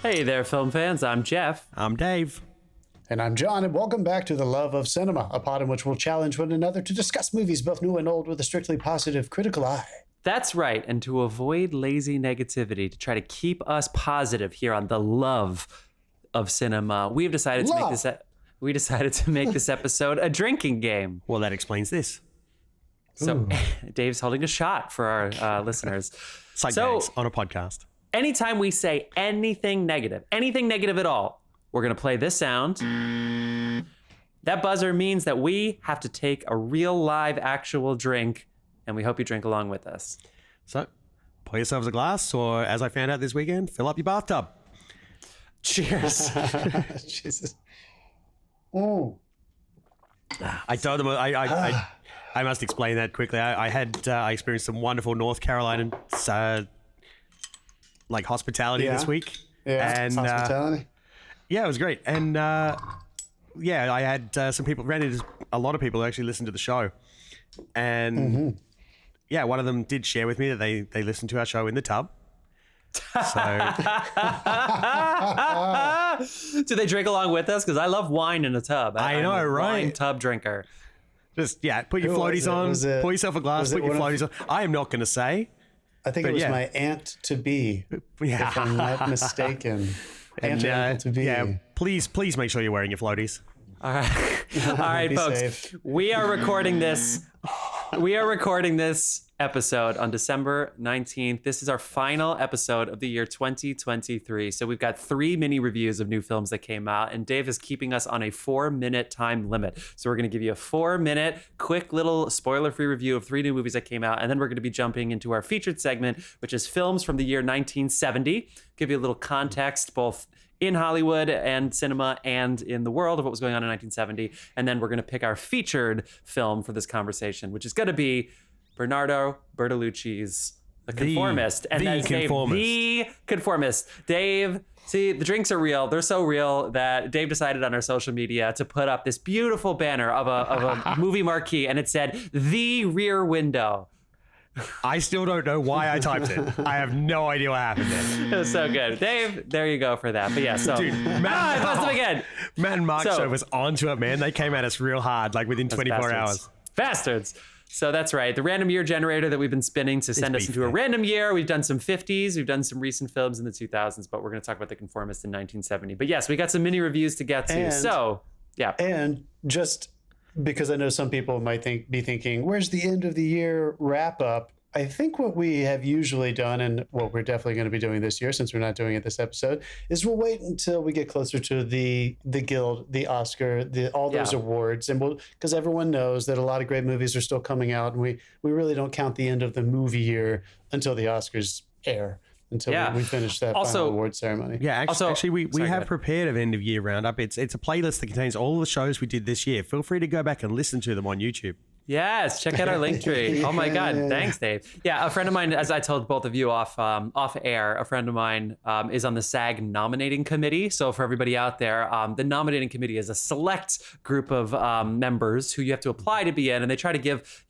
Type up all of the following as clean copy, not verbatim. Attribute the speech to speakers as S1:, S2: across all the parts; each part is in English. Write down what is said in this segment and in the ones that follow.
S1: Hey there, film fans. I'm Jeff.
S2: I'm Dave.
S3: And I'm John, and welcome back to The Love of Cinema, a pod in which we'll challenge one another to discuss movies both new and old with a strictly positive critical eye.
S1: That's right. And to avoid lazy negativity, to try to keep us positive here on The Love of Cinema, we've decided to make this episode a drinking game.
S2: Well, that explains this.
S1: So Dave's holding a shot for our listeners.
S2: Side bags on a podcast.
S1: Anytime we say anything negative at all, we're going to play this sound. That buzzer means that we have to take a real live actual drink, and we hope you drink along with us.
S2: So, pour yourselves a glass, or as I found out this weekend, fill up your bathtub.
S1: Cheers.
S3: Jesus. Oh.
S2: I told them, I must explain that quickly. I experienced some wonderful North Carolina hospitality this week.
S3: Yeah,
S2: and
S3: hospitality.
S2: Yeah, it was great. And I had some people, ran into a lot of people who actually listened to the show. And one of them did share with me that they listened to our show in the tub. So
S1: Do they drink along with us? Because I love wine in a tub.
S2: I know,
S1: I'm a
S2: right?
S1: wine tub drinker.
S2: Just, put your floaties on, pour yourself a glass, put your floaties on. I am not going to say.
S3: I think it was my aunt-to-be, if I'm not mistaken. Aunt-to-be.
S2: Yeah, please make sure you're wearing your floaties.
S1: All right, folks.
S3: Safe.
S1: We are recording this episode on December 19th. This is our final episode of the year 2023. So we've got 3 mini reviews of new films that came out, and Dave is keeping us on a 4-minute time limit. So we're going to give you a 4-minute, quick little spoiler-free review of 3 new movies that came out, and then we're going to be jumping into our featured segment, which is films from the year 1970. Give you a little context, both in Hollywood and cinema and in the world of what was going on in 1970. And then we're going to pick our featured film for this conversation, which is going to be Bernardo Bertolucci's The Conformist. The Conformist. Dave, see, the drinks are real. They're so real that Dave decided on our social media to put up this beautiful banner of a movie marquee, and it said, "The Rear Window."
S2: I still don't know why I typed it. I have no idea what happened there.
S1: It was so good. Dave, there you go for that. But yeah, so.
S2: Dude,
S1: I busted him again.
S2: Matt and Mark's show was onto it, man. They came at us real hard, like within 24 hours.
S1: Bastards. So that's right. The random year generator that we've been spinning to send us into a random year. We've done some 50s. We've done some recent films in the 2000s, but we're going to talk about The Conformist in 1970. But yes, we got some mini reviews to get to. So, yeah.
S3: And just because I know some people might be thinking, where's the end of the year wrap up? I think what we have usually done, and what we're definitely going to be doing this year, since we're not doing it this episode, is we'll wait until we get closer to the Guild, the Oscar, all those awards, and because everyone knows that a lot of great movies are still coming out, and we really don't count the end of the movie year until the Oscars air. Until we finish that final award ceremony.
S2: Yeah, actually we have prepared an end of year roundup. It's a playlist that contains all the shows we did this year. Feel free to go back and listen to them on YouTube.
S1: Yes, check out our link tree. Oh my God, thanks, Dave. Yeah, a friend of mine, as I told both of you off air, a friend of mine is on the SAG nominating committee. So for everybody out there, the nominating committee is a select group of members who you have to apply to be in, and they try to give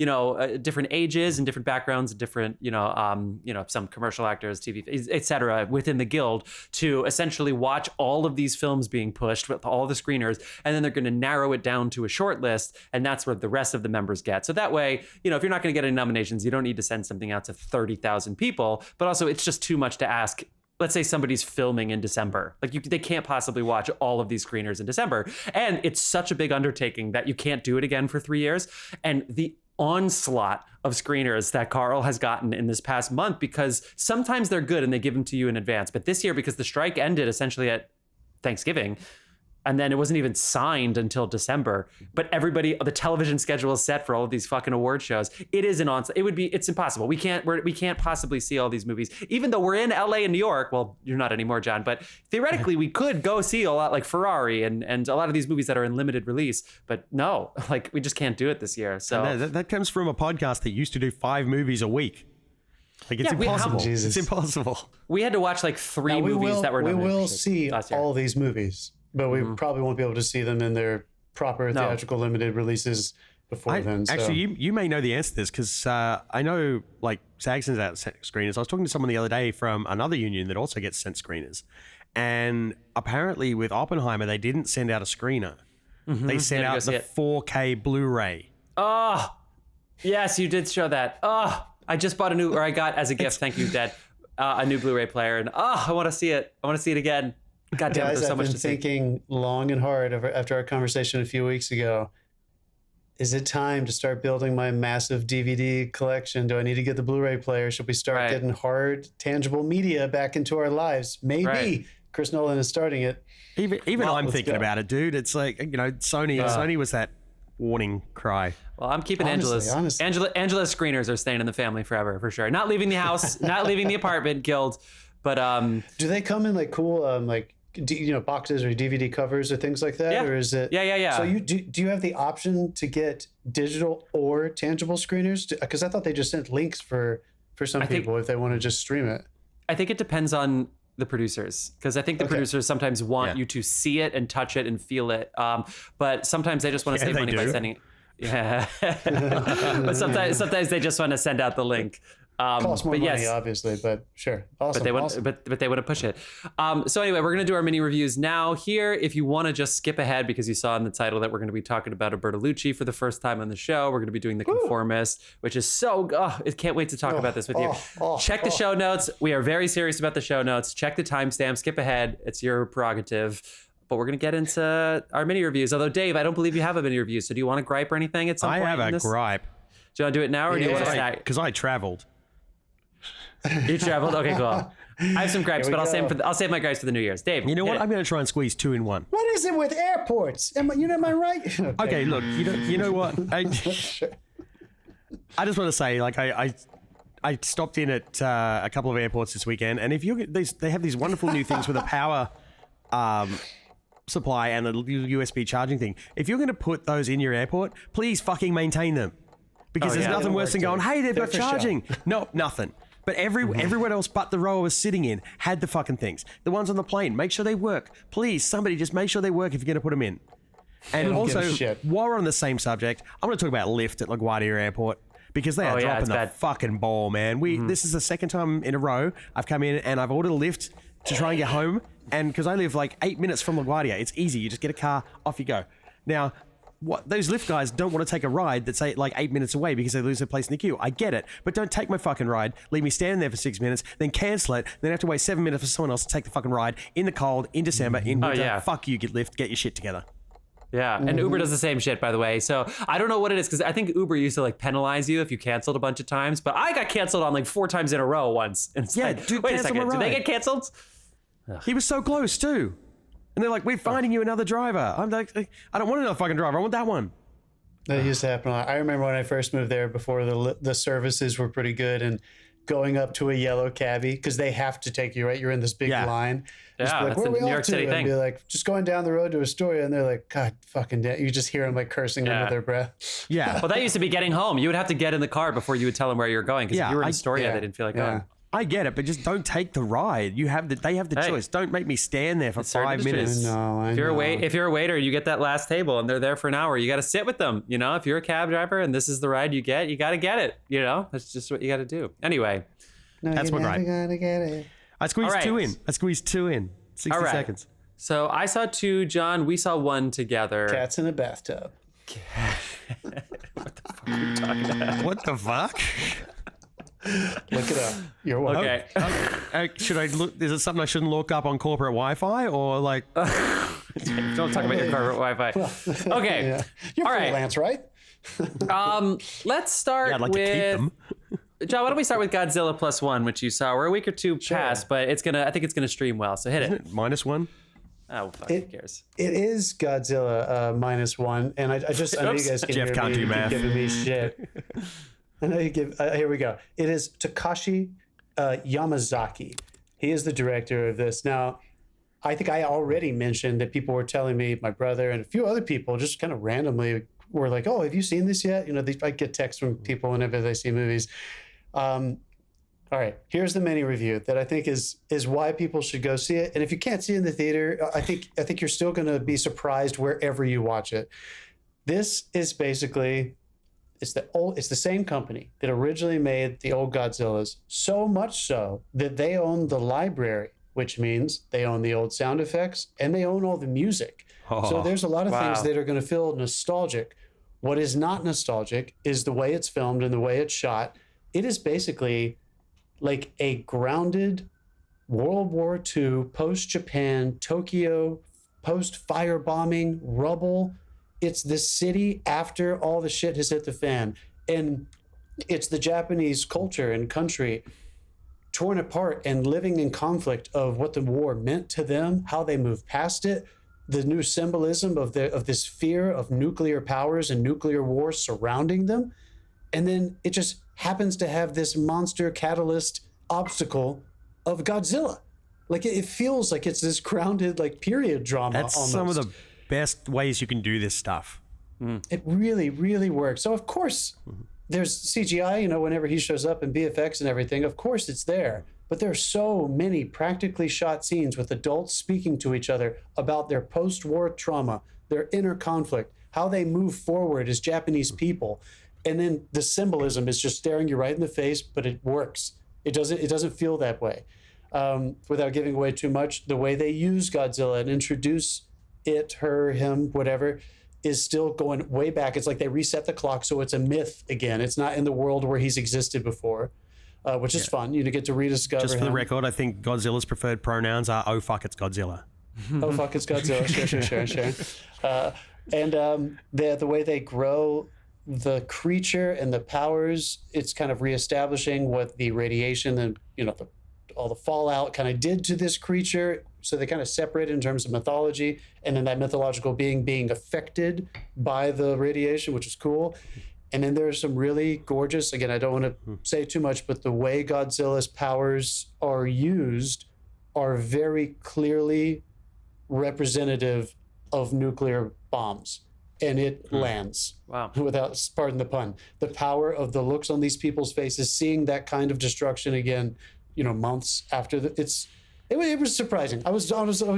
S1: different ages and different backgrounds, and different some commercial actors, TV, etc. within the guild to essentially watch all of these films being pushed with all the screeners, and then they're going to narrow it down to a short list, and that's what the rest of the members get. So that way, if you're not going to get any nominations, you don't need to send something out to 30,000 people, but also it's just too much to ask. Let's say somebody's filming in December. They can't possibly watch all of these screeners in December. And it's such a big undertaking that you can't do it again for 3 years. And the onslaught of screeners that Carl has gotten in this past month, because sometimes they're good and they give them to you in advance. But this year, because the strike ended essentially at Thanksgiving, and then it wasn't even signed until December. But the television schedule is set for all of these fucking award shows. It is it's impossible. We can't possibly see all these movies, even though we're in LA and New York. Well, you're not anymore, John, but theoretically we could go see a lot like Ferrari and a lot of these movies that are in limited release. But no, we just can't do it this year. So
S2: that comes from a podcast that used to do 5 movies a week. It's impossible. It's impossible.
S1: We had to watch 3 movies that were nominated.
S3: We will see all these movies. But we probably won't be able to see them in their proper theatrical limited releases before then. So.
S2: Actually, you may know the answer to this, because I know SAG sends out screeners. I was talking to someone the other day from another union that also gets sent screeners. And apparently with Oppenheimer, they didn't send out a screener. They sent out the 4K Blu-ray.
S1: Oh, yes, you did show that. Oh, I just bought I got as a gift, thank you, Dad, a new Blu-ray player. And I want to see it. I want to see it again. God damn it, there's so much to see.
S3: I've been thinking long and hard after our conversation a few weeks ago. Is it time to start building my massive DVD collection? Do I need to get the Blu-ray player? Should we start getting hard, tangible media back into our lives? Maybe. Right. Chris Nolan is starting it.
S2: Even I'm thinking about it, dude. It's like, Sony was that warning cry.
S1: Well, I'm keeping Angela's screeners are staying in the family forever, for sure. Not leaving the house, not leaving the apartment guild. But
S3: do they come in like cool boxes or DVD covers or things like that?
S1: Yeah.
S3: Or is it?
S1: Yeah.
S3: So do you have the option to get digital or tangible screeners? Because I thought they just sent links for some people if they want to just stream it.
S1: I think it depends on the producers, because I think the producers sometimes want you to see it and touch it and feel it. But sometimes they just want to save money by sending. Yeah. But sometimes they just want to send out the link.
S3: Costs more money, obviously, but sure. Awesome.
S1: But they want to push it. So anyway, we're going to do our mini reviews now here. If you want to just skip ahead, because you saw in the title that we're going to be talking about Bertolucci for the first time on the show. We're going to be doing The Conformist, which is I can't wait to talk about this with you. Check the show notes. We are very serious about the show notes. Check the timestamp. Skip ahead. It's your prerogative. But we're going to get into our mini reviews. Although, Dave, I don't believe you have a mini review. So do you want to gripe or anything at some point?
S2: I have a gripe.
S1: Do you want to do it now, or do you want to snack?
S2: Because I traveled.
S1: You traveled? Okay, cool. I have some gripes, but I'll save my gripes for the New Year's. Dave,
S2: you know what? I'm going to try and squeeze 2 in 1.
S3: What is it with airports? Am I right?
S2: Okay, look, you know what? I just want to say, like, I stopped in at a couple of airports this weekend, and if they have these wonderful new things with a power supply and a USB charging thing. If you're going to put those in your airport, please fucking maintain them, because there's nothing worse than going, hey, they've got charging. No, nothing. But everyone else but the row I was sitting in had the fucking things. The ones on the plane, make sure they work. Please, somebody just make sure they work if you're going to put them in. And also, while we're on the same subject, I want to talk about Lyft at LaGuardia Airport, because they are dropping the fucking ball, man. This is the second time in a row I've come in and I've ordered a Lyft to try and get home. And because I live like 8 minutes from LaGuardia, it's easy. You just get a car, off you go. Now, those Lyft guys don't want to take a ride that's like 8 minutes away because they lose their place in the queue. I get it, but don't take my fucking ride. Leave me standing there for 6 minutes, then cancel it, then have to wait 7 minutes for someone else to take the fucking ride in the cold, in December, in winter. Fuck you, get Lyft, get your shit together.
S1: Yeah, and Uber does the same shit, by the way. So I don't know what it is, because I think Uber used to like penalize you if you canceled a bunch of times, but I got canceled on like 4 times in a row once. And it's dude, wait a second, did they get canceled?
S2: He was so close too. And they're like, we're finding you another driver. I'm like, I don't want another fucking driver. I want that one.
S3: That used to happen a lot. I remember when I first moved there, before the services were pretty good, and going up to a yellow cabbie, because they have to take you, right? You're in this big line.
S1: Yeah, that's the New York City thing.
S3: And be like, just going down the road to Astoria, and they're like, God fucking damn. You just hear them like cursing under their breath.
S2: Yeah.
S1: Well, that used to be getting home. You would have to get in the car before you would tell them where you're going, because if you were in Astoria, they didn't feel like going.
S2: I get it, but just don't take the ride. They have the choice. Don't make me stand there for 5 minutes.
S3: I know.
S1: If you're a waiter, you get that last table and they're there for an hour. You got to sit with them. You know, if you're a cab driver and this is the ride you get, you got to get it. You know, that's just what you got to do. Anyway,
S2: that's what right.
S3: Gotta get it.
S2: I squeezed 2 in. 60 seconds.
S1: So I saw 2, John. We saw 1 together.
S3: Cats in a bathtub.
S1: What the fuck are you talking about?
S2: What the fuck?
S3: Look it up. You're welcome.
S1: Okay.
S2: Should I look? Is it something I shouldn't look up on corporate Wi-Fi, or like?
S1: Don't talk about your corporate Wi-Fi. Okay.
S3: Yeah. You're freelance, right?
S1: Let's start
S2: I'd like
S1: with.
S2: To keep them.
S1: John, why don't we start with Godzilla Plus One, which you saw? We're a week or 2 past, but I think it's gonna stream well. So hit it.
S2: -1.
S1: Oh, fuck, who cares?
S3: It is Godzilla minus one, and I know you guys can
S2: Jeff can't do math.
S3: Giving me shit. I know you give. Here we go. It is Takashi Yamazaki. He is the director of this. Now, I think I already mentioned that people were telling me, my brother and a few other people, just kind of randomly were like, "Oh, have you seen this yet?" You know, I get texts from people whenever they see movies. All right, here's the mini review that I think is why people should go see it. And if you can't see it in the theater, I think you're still going to be surprised wherever you watch it. This is basically it's the same company that originally made the old Godzillas, so much so that they own the library which means they own the old sound effects and they own all the music. So
S2: Oh,
S3: there's a lot of things
S1: wow.
S3: that are going to feel nostalgic. What is not nostalgic is the way it's filmed and the way it's shot. It is basically like a grounded World War II, post-Japan, Tokyo, post-firebombing, rubble. It's the city after all the shit has hit the fan. And it's the Japanese culture and country torn apart and living in conflict of what the war meant to them, how they moved past it, the new symbolism of this fear of nuclear powers and nuclear war surrounding them. And then it just happens to have this monster catalyst obstacle of Godzilla. Like it feels like it's this grounded like period drama.
S2: that's
S3: almost.
S2: some of the best ways you can do this stuff.
S3: It really, really works. So of course there's CGI, whenever he shows up and VFX and everything, of course it's there. But there are so many practically shot scenes with adults speaking to each other about their post-war trauma, their inner conflict, how they move forward as Japanese people. And then the symbolism is just staring you right in the face, but it works. It doesn't feel that way. Without giving away too much, the way they use Godzilla and introduce it, her, him, whatever, is still going way back. It's like they reset the clock, so it's a myth again. It's not in the world where he's existed before, which is fun. You get to rediscover
S2: Just for the
S3: him.
S2: record, I think Godzilla's preferred pronouns are "Oh fuck, it's Godzilla."
S3: Oh fuck, it's Godzilla. Sure. And the way they grow the creature and the powers, it's kind of reestablishing what the radiation and all the fallout kind of did to this creature. So they kind of separate it in terms of mythology, and then that mythological being affected by the radiation, which is cool. And then there's some really gorgeous, again, I don't want to say too much, but the way Godzilla's powers are used are very clearly representative of nuclear bombs. And it lands.
S1: Wow.
S3: Without, pardon the pun. The power of the looks on these people's faces, seeing that kind of destruction again, months after it was surprising. I was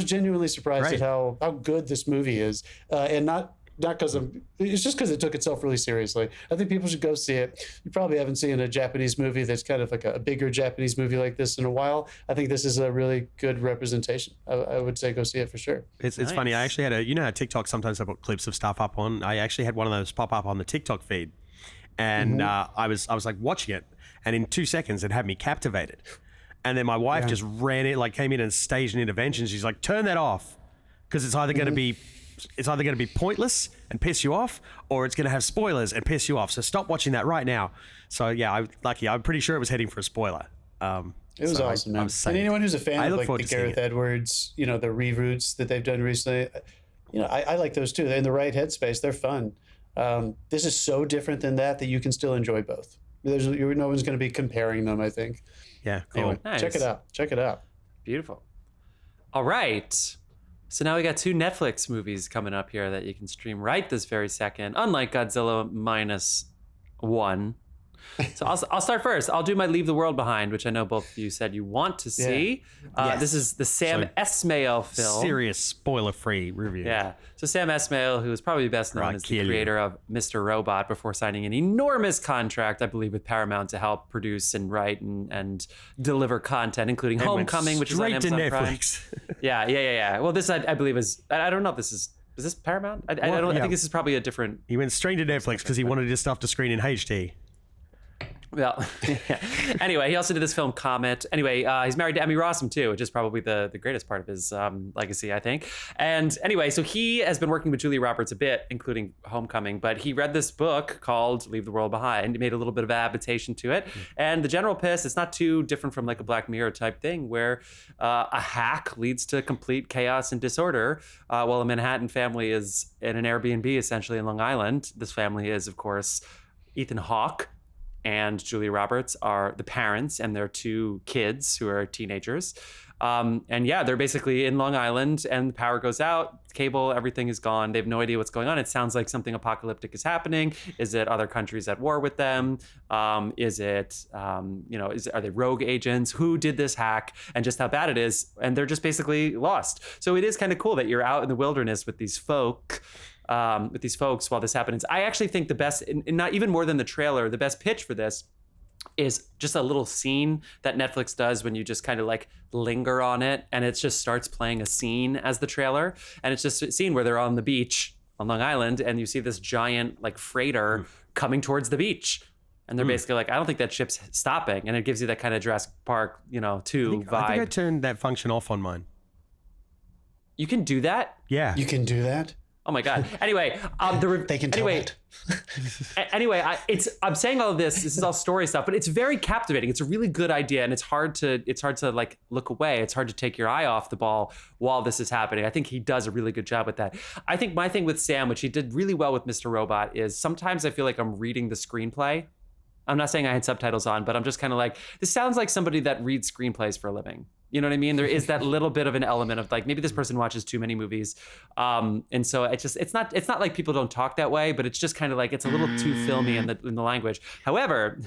S3: genuinely surprised
S2: Right.
S3: at how good this movie is, and not because it's just because it took itself really seriously. I think people should go see it. You probably haven't seen a Japanese movie that's kind of like a bigger Japanese movie like this in a while. I think this is a really good representation. I would say go see it for sure.
S2: It's funny. I actually had how TikTok sometimes I put clips of stuff up on. I actually had one of those pop up on the TikTok feed, and I was like watching it, and in 2 seconds it had me captivated. And then my wife just ran it, like came in and staged an intervention. She's like, "Turn that off, because it's either going to be pointless and piss you off, or it's going to have spoilers and piss you off. So stop watching that right now." So yeah, I'm pretty sure it was heading for a spoiler.
S3: It was awesome, man. And anyone who's a fan of like the Gareth Edwards, the reboots that they've done recently, I like those too. They're in the right headspace. They're fun. This is so different than that you can still enjoy both. No one's going to be comparing them, I think.
S2: Yeah, cool.
S3: Anyway,
S1: Nice.
S3: check it out.
S1: Beautiful. All right. So now we got 2 Netflix movies coming up here that you can stream right this very second, unlike Godzilla Minus One. So I'll start first. I'll do my Leave the World Behind, which I know both of you said you want to see.
S2: Yes.
S1: This is the Sam Esmail film.
S2: Serious spoiler-free review.
S1: Yeah. So Sam Esmail, who is probably best known as the
S2: Quagliom.
S1: creator of Mr. Robot before signing an enormous contract, I believe, with Paramount to help produce and write and deliver content, including
S2: It went
S1: Homecoming, which is on
S2: straight to
S1: Amazon Prime.
S2: Netflix.
S1: Yeah. Well, this I believe is, I don't know if this is this Paramount? I think this is probably a different.
S2: He went straight to Netflix because he wanted his stuff to screen in HD.
S1: Well, yeah. Anyway, he also did this film Comet. Anyway, he's married to Emmy Rossum too, which is probably the greatest part of his legacy, I think. And anyway, so he has been working with Julia Roberts a bit, including Homecoming, but he read this book called Leave the World Behind. He made a little bit of adaptation to it. And the general piss, it's not too different from like a Black Mirror type thing where a hack leads to complete chaos and disorder while a Manhattan family is in an Airbnb essentially in Long Island. This family is, of course, Ethan Hawke and Julia Roberts are the parents and their 2 kids who are teenagers. And yeah, they're basically in Long Island and the power goes out, cable, everything is gone. They have no idea what's going on. It sounds like something apocalyptic is happening. Is it other countries at war with them? Is it, are they rogue agents? Who did this hack? And just how bad it is. And they're just basically lost. So it is kind of cool that you're out in the wilderness with these folks while this happens. I actually think the best, and not even more than the trailer, the best pitch for this is just a little scene that Netflix does when you just kind of like linger on it, and it just starts playing a scene as the trailer. And it's just a scene where they're on the beach on Long Island, and you see this giant like freighter coming towards the beach. And they're basically like, I don't think that ship's stopping. And it gives you that kind of Jurassic Park, 2 vibe.
S2: I think I turned that function off on mine.
S1: You can do that?
S2: Yeah.
S3: You can do that?
S1: Oh my God. Anyway,
S3: they can tell it.
S1: Anyway, I'm saying all of this. This is all story stuff, but it's very captivating. It's a really good idea, and it's hard to like look away. It's hard to take your eye off the ball while this is happening. I think he does a really good job with that. I think my thing with Sam, which he did really well with Mr. Robot, is sometimes I feel like I'm reading the screenplay. I'm not saying I had subtitles on, but I'm just kind of like, this sounds like somebody that reads screenplays for a living. You know what I mean? There is that little bit of an element of like, maybe this person watches too many movies. And so it's not like people don't talk that way, but it's just kind of like, it's a little too filmy in the language. However,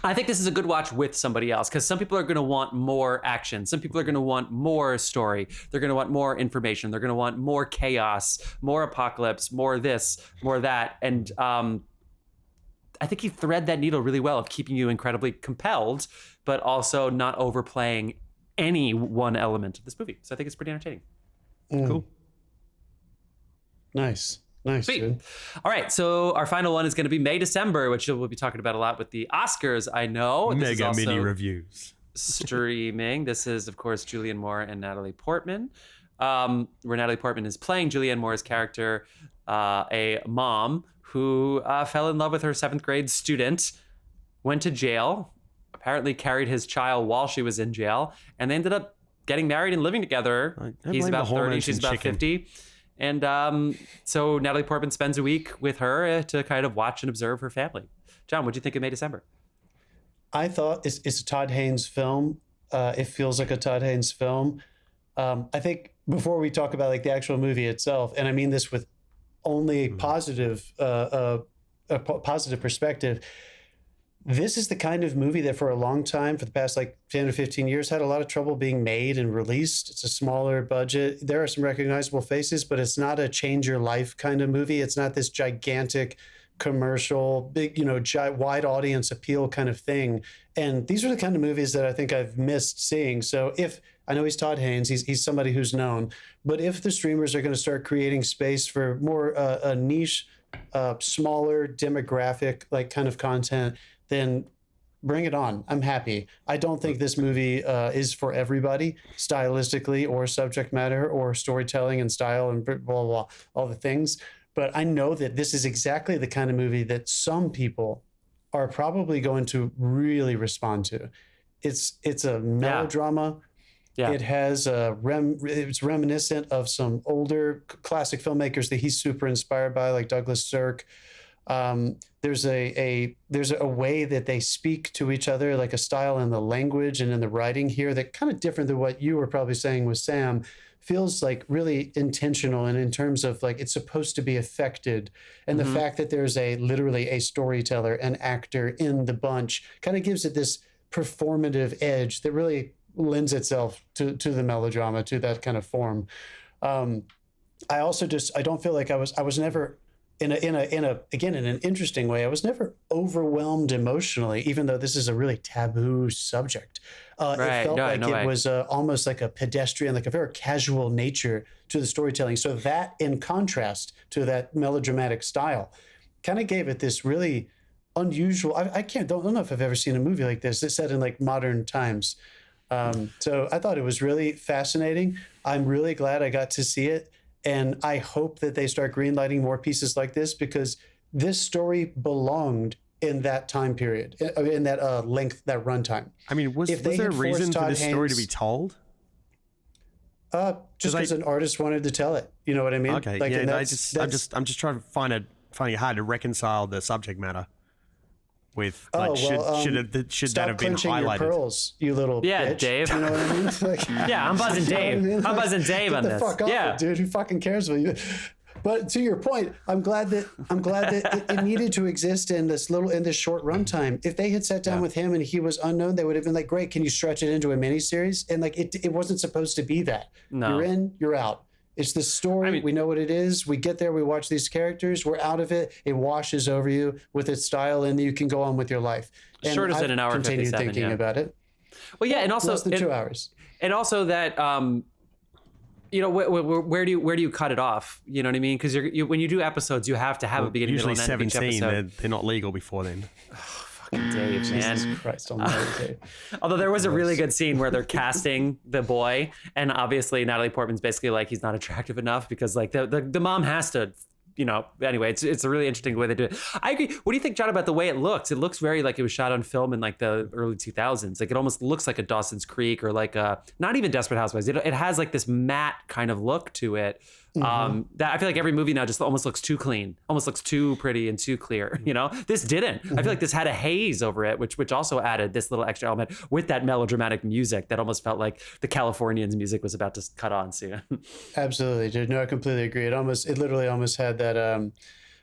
S1: I think this is a good watch with somebody else, because some people are going to want more action. Some people are going to want more story. They're going to want more information. They're going to want more chaos, more apocalypse, more this, more that. And, I think he thread that needle really well of keeping you incredibly compelled, but also not overplaying any one element of this movie. So I think it's pretty entertaining.
S2: Cool.
S3: Nice,
S1: Sweet.
S3: dude.
S1: All right, so our final one is going to be May, December, which we'll be talking about a lot with the Oscars. I know. This is
S2: Mega
S1: also
S2: mini reviews.
S1: streaming. This is, of course, Julianne Moore and Natalie Portman, where Natalie Portman is playing Julianne Moore's character, a mom who fell in love with her 7th grade student, went to jail, apparently carried his child while she was in jail, and they ended up getting married and living together. He's about 30, she's about 50. And so Natalie Portman spends a week with her to kind of watch and observe her family. John, what'd you think of May, December?
S3: I thought it's a Todd Haynes film. It feels like a Todd Haynes film. I think before we talk about like the actual movie itself, and I mean this with only positive, a positive perspective. This is the kind of movie that for a long time, for the past like 10 or 15 years, had a lot of trouble being made and released. It's a smaller budget. There are some recognizable faces, but it's not a change your life kind of movie. It's not this gigantic commercial, big, wide audience appeal kind of thing. And these are the kind of movies that I think I've missed seeing. So if I know he's Todd Haynes, he's somebody who's known, but if the streamers are going to start creating space for more a niche, smaller demographic like kind of content, then bring it on. I'm happy. I don't think this movie is for everybody stylistically or subject matter or storytelling and style and blah, blah, blah, all the things. But I know that this is exactly the kind of movie that some people are probably going to really respond to. It's a melodrama. Yeah. It has it's reminiscent of some older classic filmmakers that he's super inspired by, like Douglas Sirk. There's a way that they speak to each other, like a style in the language and in the writing here that kind of different than what you were probably saying with Sam. Feels like really intentional, and in terms of like it's supposed to be affected, and the fact that there's literally a storyteller, an actor in the bunch, kind of gives it this performative edge that really lends itself to the melodrama, to that kind of form. I also I don't feel like I was never in an interesting way. I was never overwhelmed emotionally, even though this is a really taboo subject. It felt it was almost like a pedestrian, like a very casual nature to the storytelling. So that, in contrast to that melodramatic style, kind of gave it this really unusual. I don't know if I've ever seen a movie like this. It's set in like modern times. So I thought it was really fascinating. I'm really glad I got to see it. And I hope that they start greenlighting more pieces like this, because this story belonged in that time period, in that length, that runtime.
S2: I mean, was there a reason for this story to be told?
S3: Just because an artist wanted to tell it. You know what I mean?
S2: Okay,
S3: like,
S2: yeah. I'm just trying to finding it hard to reconcile the subject matter with should that have been highlighted?
S3: Your pearls, you little bitch.
S1: Dave.
S3: You know what I mean? Like,
S1: yeah, I'm buzzing Dave. I'm buzzing Dave on this.
S3: Fuck off, dude. Who fucking cares about you? But to your point, I'm glad that it needed to exist in this short runtime. If they had sat down with him and he was unknown, they would have been like, "Great, can you stretch it into a miniseries?" And like it wasn't supposed to be that.
S1: No.
S3: You're in, you're out. It's the story. We know what it is. We get there. We watch these characters. We're out of it. It washes over you with its style, and you can go on with your life. And
S1: short as an hour and
S3: continue
S1: 57,
S3: thinking about it.
S1: Well, yeah, and also
S3: less than 2 hours.
S1: And also that, where do you cut it off? You know what I mean? Because when you do episodes, you have to have a beginning, middle, and end of each episode.
S2: Usually 17. They're not legal before then.
S1: Dave, man.
S3: Jesus Christ almighty, Dave.
S1: Although there was a really good scene where they're casting the boy, and obviously Natalie Portman's basically like, he's not attractive enough because like the mom has to, anyway, it's a really interesting way they do it. I agree. What do you think, John, about the way it looks? It looks very like it was shot on film in like the early 2000s. Like it almost looks like a Dawson's Creek or like not even Desperate Housewives. It has like this matte kind of look to it. That I feel like every movie now just almost looks too clean, almost looks too pretty and too clear. This didn't. I feel like this had a haze over it, which also added this little extra element with that melodramatic music that almost felt like the Californians music was about to cut on soon.
S3: Absolutely, dude. No, I completely agree. It literally almost had that.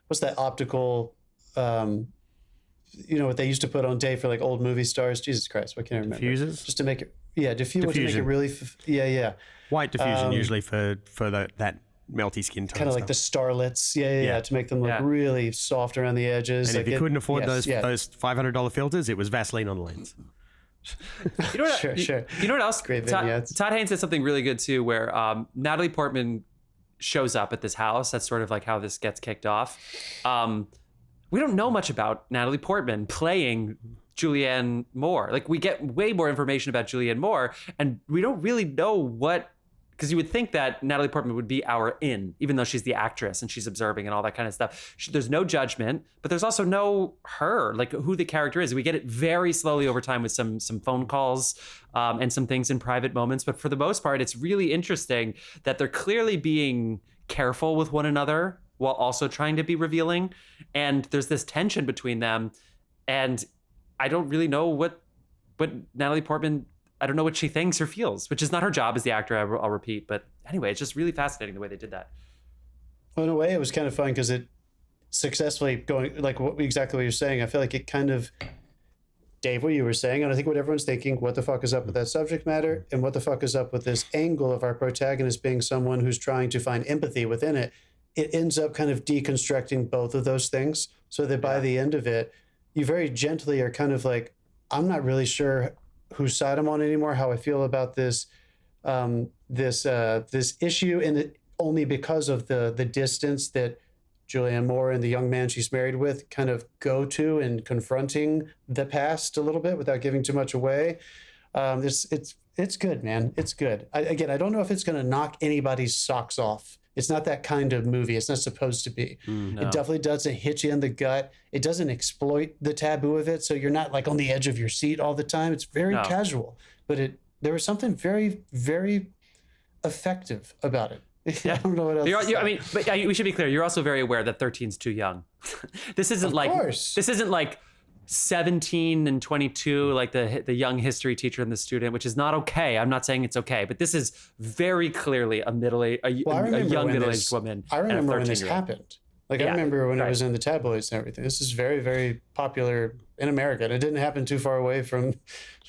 S3: What's that optical? What they used to put on tape for like old movie stars. Jesus Christ, what can I remember?
S2: Diffusers?
S3: Just to make it. Yeah, diffusion. To make it really. Yeah.
S2: White diffusion usually for that melty skin tone.
S3: Kind of like the starlets. Yeah. To make them look really soft around the edges.
S2: And if you couldn't afford those $500 filters, it was Vaseline on the lens.
S1: You know what?
S3: Sure.
S1: You know what else?
S3: Great vignettes.
S1: Todd Haynes said something really good too, where Natalie Portman shows up at this house. That's sort of like how this gets kicked off. We don't know much about Natalie Portman playing Julianne Moore. Like we get way more information about Julianne Moore, and we don't really know what. Because you would think that Natalie Portman would be our in, even though she's the actress and she's observing and all that kind of stuff. There's no judgment, but there's also no her, like who the character is. We get it very slowly over time with some phone calls and some things in private moments. But for the most part, it's really interesting that they're clearly being careful with one another while also trying to be revealing. And there's this tension between them. And I don't really know what Natalie Portman... I don't know what she thinks or feels, which is not her job as the actor, I'll repeat. But anyway, it's just really fascinating the way they did that.
S3: Well, in a way, it was kind of fun because it successfully going, like exactly what you're saying. I feel like it kind of, Dave, what you were saying, and I think what everyone's thinking, what the fuck is up with that subject matter? And what the fuck is up with this angle of our protagonist being someone who's trying to find empathy within it? It ends up kind of deconstructing both of those things so that by the end of it, you very gently are kind of like, I'm not really sure whose side I'm on anymore, how I feel about this this issue, and only because of the distance that Julianne Moore and the young man she's married with kind of go to in confronting the past a little bit without giving too much away. It's good, man. It's good. I don't know if it's going to knock anybody's socks off. It's not that kind of movie. It's not supposed to be. No. It definitely doesn't hit you in the gut. It doesn't exploit the taboo of it. So you're not like on the edge of your seat all the time. It's very casual, but there was something very, very effective about it.
S1: Yeah.
S3: I don't know what else.
S1: But we should be clear. You're also very aware that 13's too young. This isn't like 17 and 22, like the young history teacher and the student, which is not okay. I'm not saying it's okay, but this is very clearly a young middle-aged woman.
S3: I remember when this happened. I remember when it was in the tabloids and everything. This is very, very popular in America. And it didn't happen too far away from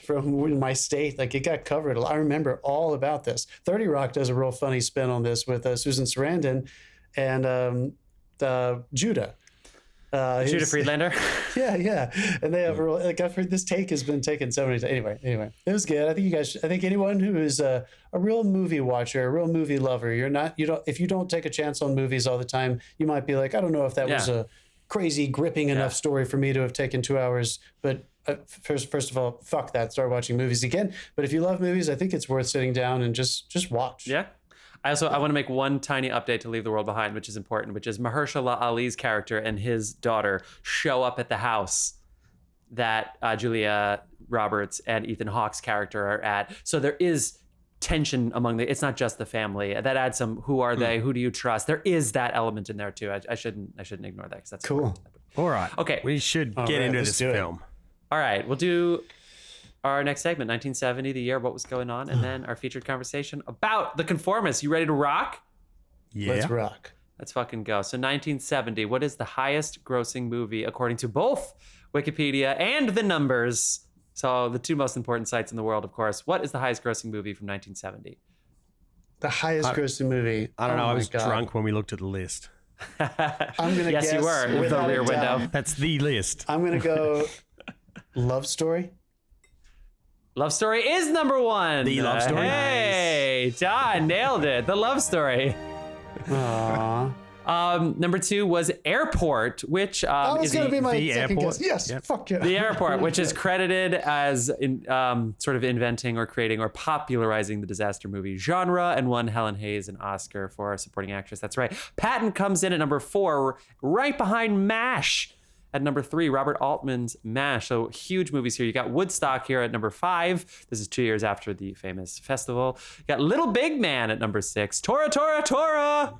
S3: my state. Like it got covered. I remember all about this. 30 Rock does a real funny spin on this with Susan Sarandon and Judah.
S1: Judah Friedlander.
S3: Yeah. And they have I've heard this take has been taken so many times. Anyway, it was good. I think anyone who is a real movie watcher, a real movie lover, if you don't take a chance on movies all the time, you might be like, I don't know if that was a crazy, gripping enough story for me to have taken 2 hours. But first of all, fuck that. Start watching movies again. But if you love movies, I think it's worth sitting down and just watch.
S1: Yeah. I want to make one tiny update to Leave the World Behind, which is important, which is Mahershala Ali's character and his daughter show up at the house that Julia Roberts and Ethan Hawke's character are at. So there is tension among it's not just the family. That adds some, who are they? Who do you trust? There is that element in there too. I shouldn't ignore that because that's
S3: cool.
S2: All right.
S1: Okay.
S2: We should get into this film.
S1: All right. We'll do our next segment, 1970, the year, what was going on, and then our featured conversation about The Conformist. You ready to rock?
S2: Yeah.
S3: Let's rock.
S1: Let's fucking go. So 1970, what is the highest grossing movie according to both Wikipedia and the numbers? So the two most important sites in the world, of course. What is the highest grossing movie from 1970?
S3: The highest grossing movie.
S2: I don't know. I was
S3: God.
S2: drunk when we looked at the list.
S3: I'm gonna
S1: Yes,
S3: guess
S1: you were. With the
S3: without a
S1: rear
S3: doubt,
S1: window.
S2: That's the list.
S3: I'm gonna go Love Story.
S1: Love Story is number one.
S2: The Love Story?
S1: Hey, John nailed it. The Love Story.
S3: Aww.
S1: Number two was Airport, which
S3: That was
S1: is
S3: gonna be my
S2: the
S3: second
S2: airport?
S3: guess. Yes.
S2: Yep.
S3: Fuck yeah.
S1: the Airport, which is credited as sort of inventing or creating or popularizing the disaster movie genre, and won Helen Hayes an Oscar for supporting actress. That's right. Patton comes in at number 4, right behind MASH. At number 3, Robert Altman's MASH. So huge movies here. You got Woodstock here at number 5. This is 2 years after the famous festival. You got Little Big Man at number 6. Tora, Tora, Tora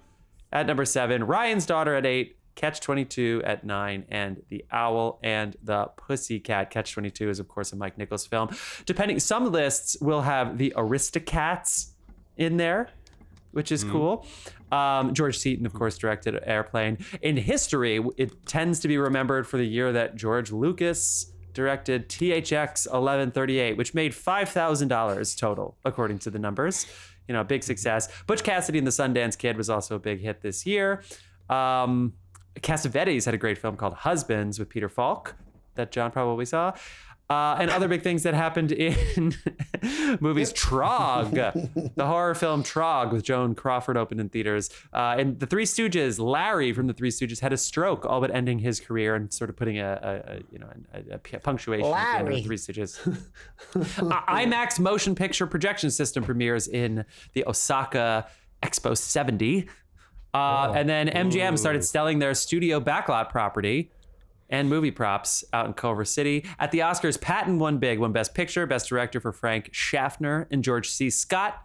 S1: at number 7. Ryan's Daughter at 8. Catch-22 at 9. And The Owl and the Pussycat. Catch-22 is, of course, a Mike Nichols film. Some lists will have the Aristocats in there, which is cool. George Seaton, of course, directed Airplane. In history, it tends to be remembered for the year that George Lucas directed THX 1138, which made $5,000 total, according to the numbers. You know, big success. Butch Cassidy and the Sundance Kid was also a big hit this year. Cassavetes had a great film called Husbands with Peter Falk that John probably saw. And other big things that happened in movies. Trog, the horror film Trog with Joan Crawford opened in theaters. And The Three Stooges, Larry from The Three Stooges had a stroke, all but ending his career and sort of putting a punctuation at the end of The Three Stooges. IMAX motion picture projection system premieres in the Osaka Expo 70. And then MGM started selling their studio backlot property and movie props out in Culver City. At the Oscars, Patton won big, won Best Picture, Best Director for Frank Schaffner and George C. Scott,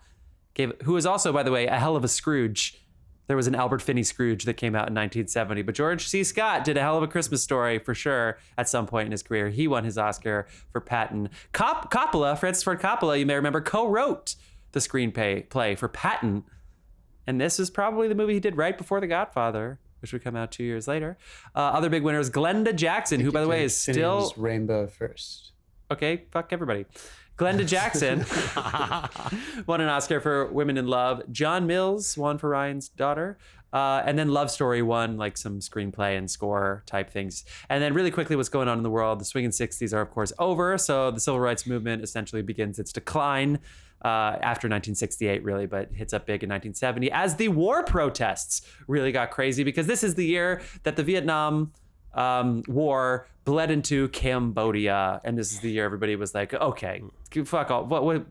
S1: who was also, by the way, a hell of a Scrooge. There was an Albert Finney Scrooge that came out in 1970, but George C. Scott did a hell of a Christmas Story for sure at some point in his career. He won his Oscar for Patton. Francis Ford Coppola, you may remember, co-wrote the screenplay for Patton. And this is probably the movie he did right before The Godfather, which would come out 2 years later. Other big winners, Glenda Jackson, who, by the way, is still...
S3: Rainbow first.
S1: Okay, fuck everybody. Glenda Jackson won an Oscar for Women in Love. John Mills won for Ryan's Daughter. And then Love Story won like some screenplay and score type things. And then really quickly, what's going on in the world? The swinging 60s are, of course, over. So the civil rights movement essentially begins its decline after 1968, really, but hits up big in 1970 as the war protests really got crazy, because this is the year that the Vietnam War bled into Cambodia, and this is the year everybody was like, okay, fuck all,